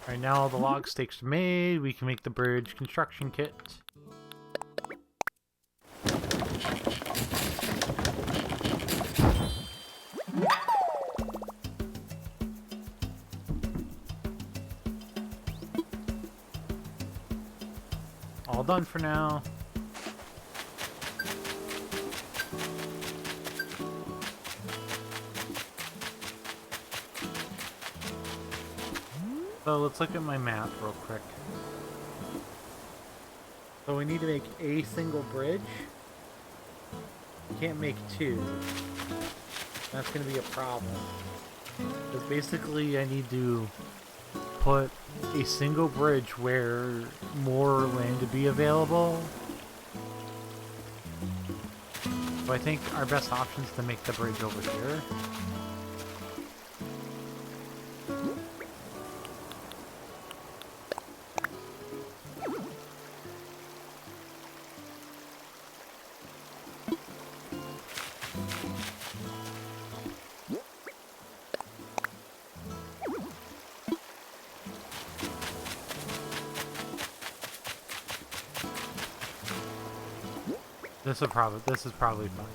Alright, now all the log stakes are made, we can make the bridge construction kit. All done for now. So let's look at my map real quick. So we need to make a single bridge. We can't make 2. That's going to be a problem. Because basically I need to put a single bridge where more land to be available. So I think our best option is to make the bridge over here. This is probably fine.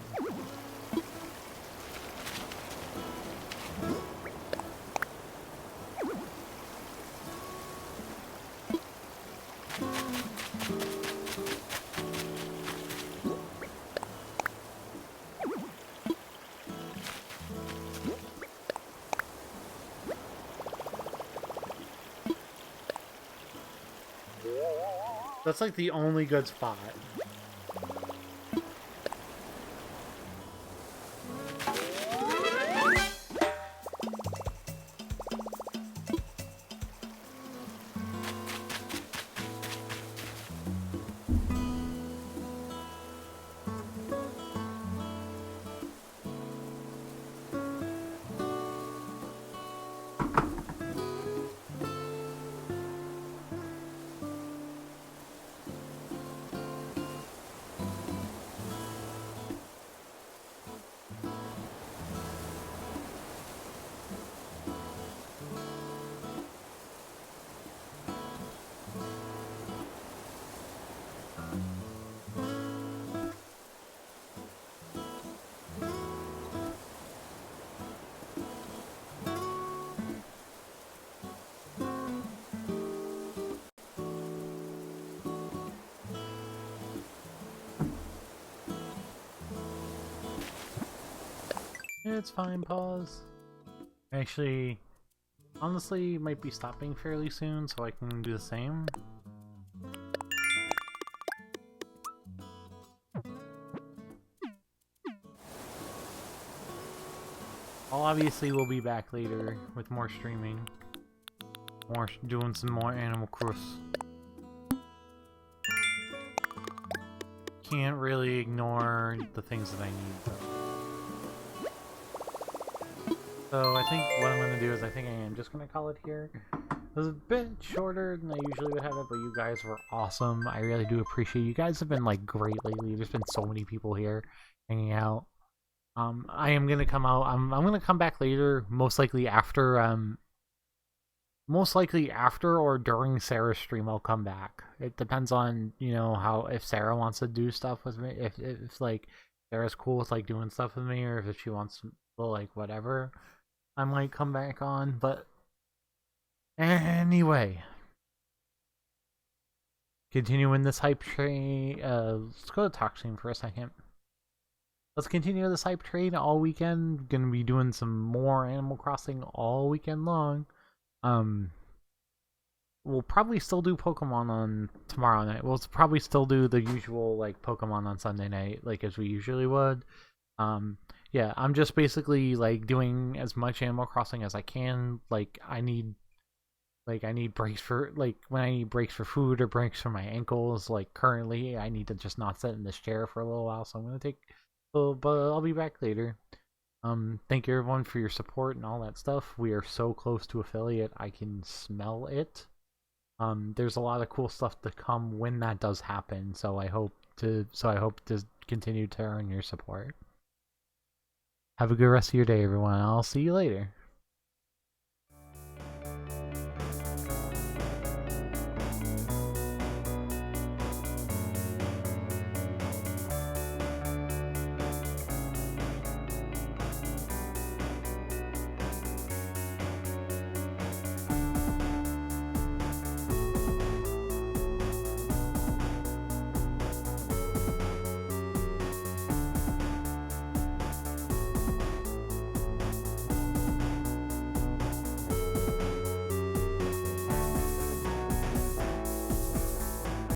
That's like the only good spot. It's fine, pause. Actually, honestly, might be stopping fairly soon, so I can do the same. Obviously, we'll be back later with more streaming. Doing some more Animal Cross. Can't really ignore the things that I need, though. So I think what I'm going to do is I am just going to call it here. It was a bit shorter than I usually would have it, but you guys were awesome. I really do appreciate it. You guys have been like great lately. There's been so many people here hanging out. I am going to come out. I'm going to come back later, most likely after or during Sarah's stream. I'll come back. It depends on, you know, if Sarah wants to do stuff with me, if like Sarah's cool with like doing stuff with me, or if she wants to, like, whatever, I might come back on. But anyway, continuing this hype train. Let's go to talk stream for a second. Let's continue this hype train all weekend. Gonna be doing some more Animal Crossing all weekend long. We'll probably still do Pokemon on tomorrow night. We'll probably still do the usual, like, Pokemon on Sunday night, like as we usually would. Yeah, I'm just basically like doing as much Animal Crossing as I can. Like I need breaks for, like, when I need breaks for food or breaks for my ankles. Like currently, I need to just not sit in this chair for a little while, so I'm gonna take. But I'll be back later. Thank you everyone for your support and all that stuff. We are so close to affiliate. I can smell it. There's a lot of cool stuff to come when that does happen. So I hope to continue to earn your support. Have a good rest of your day, everyone. I'll see you later.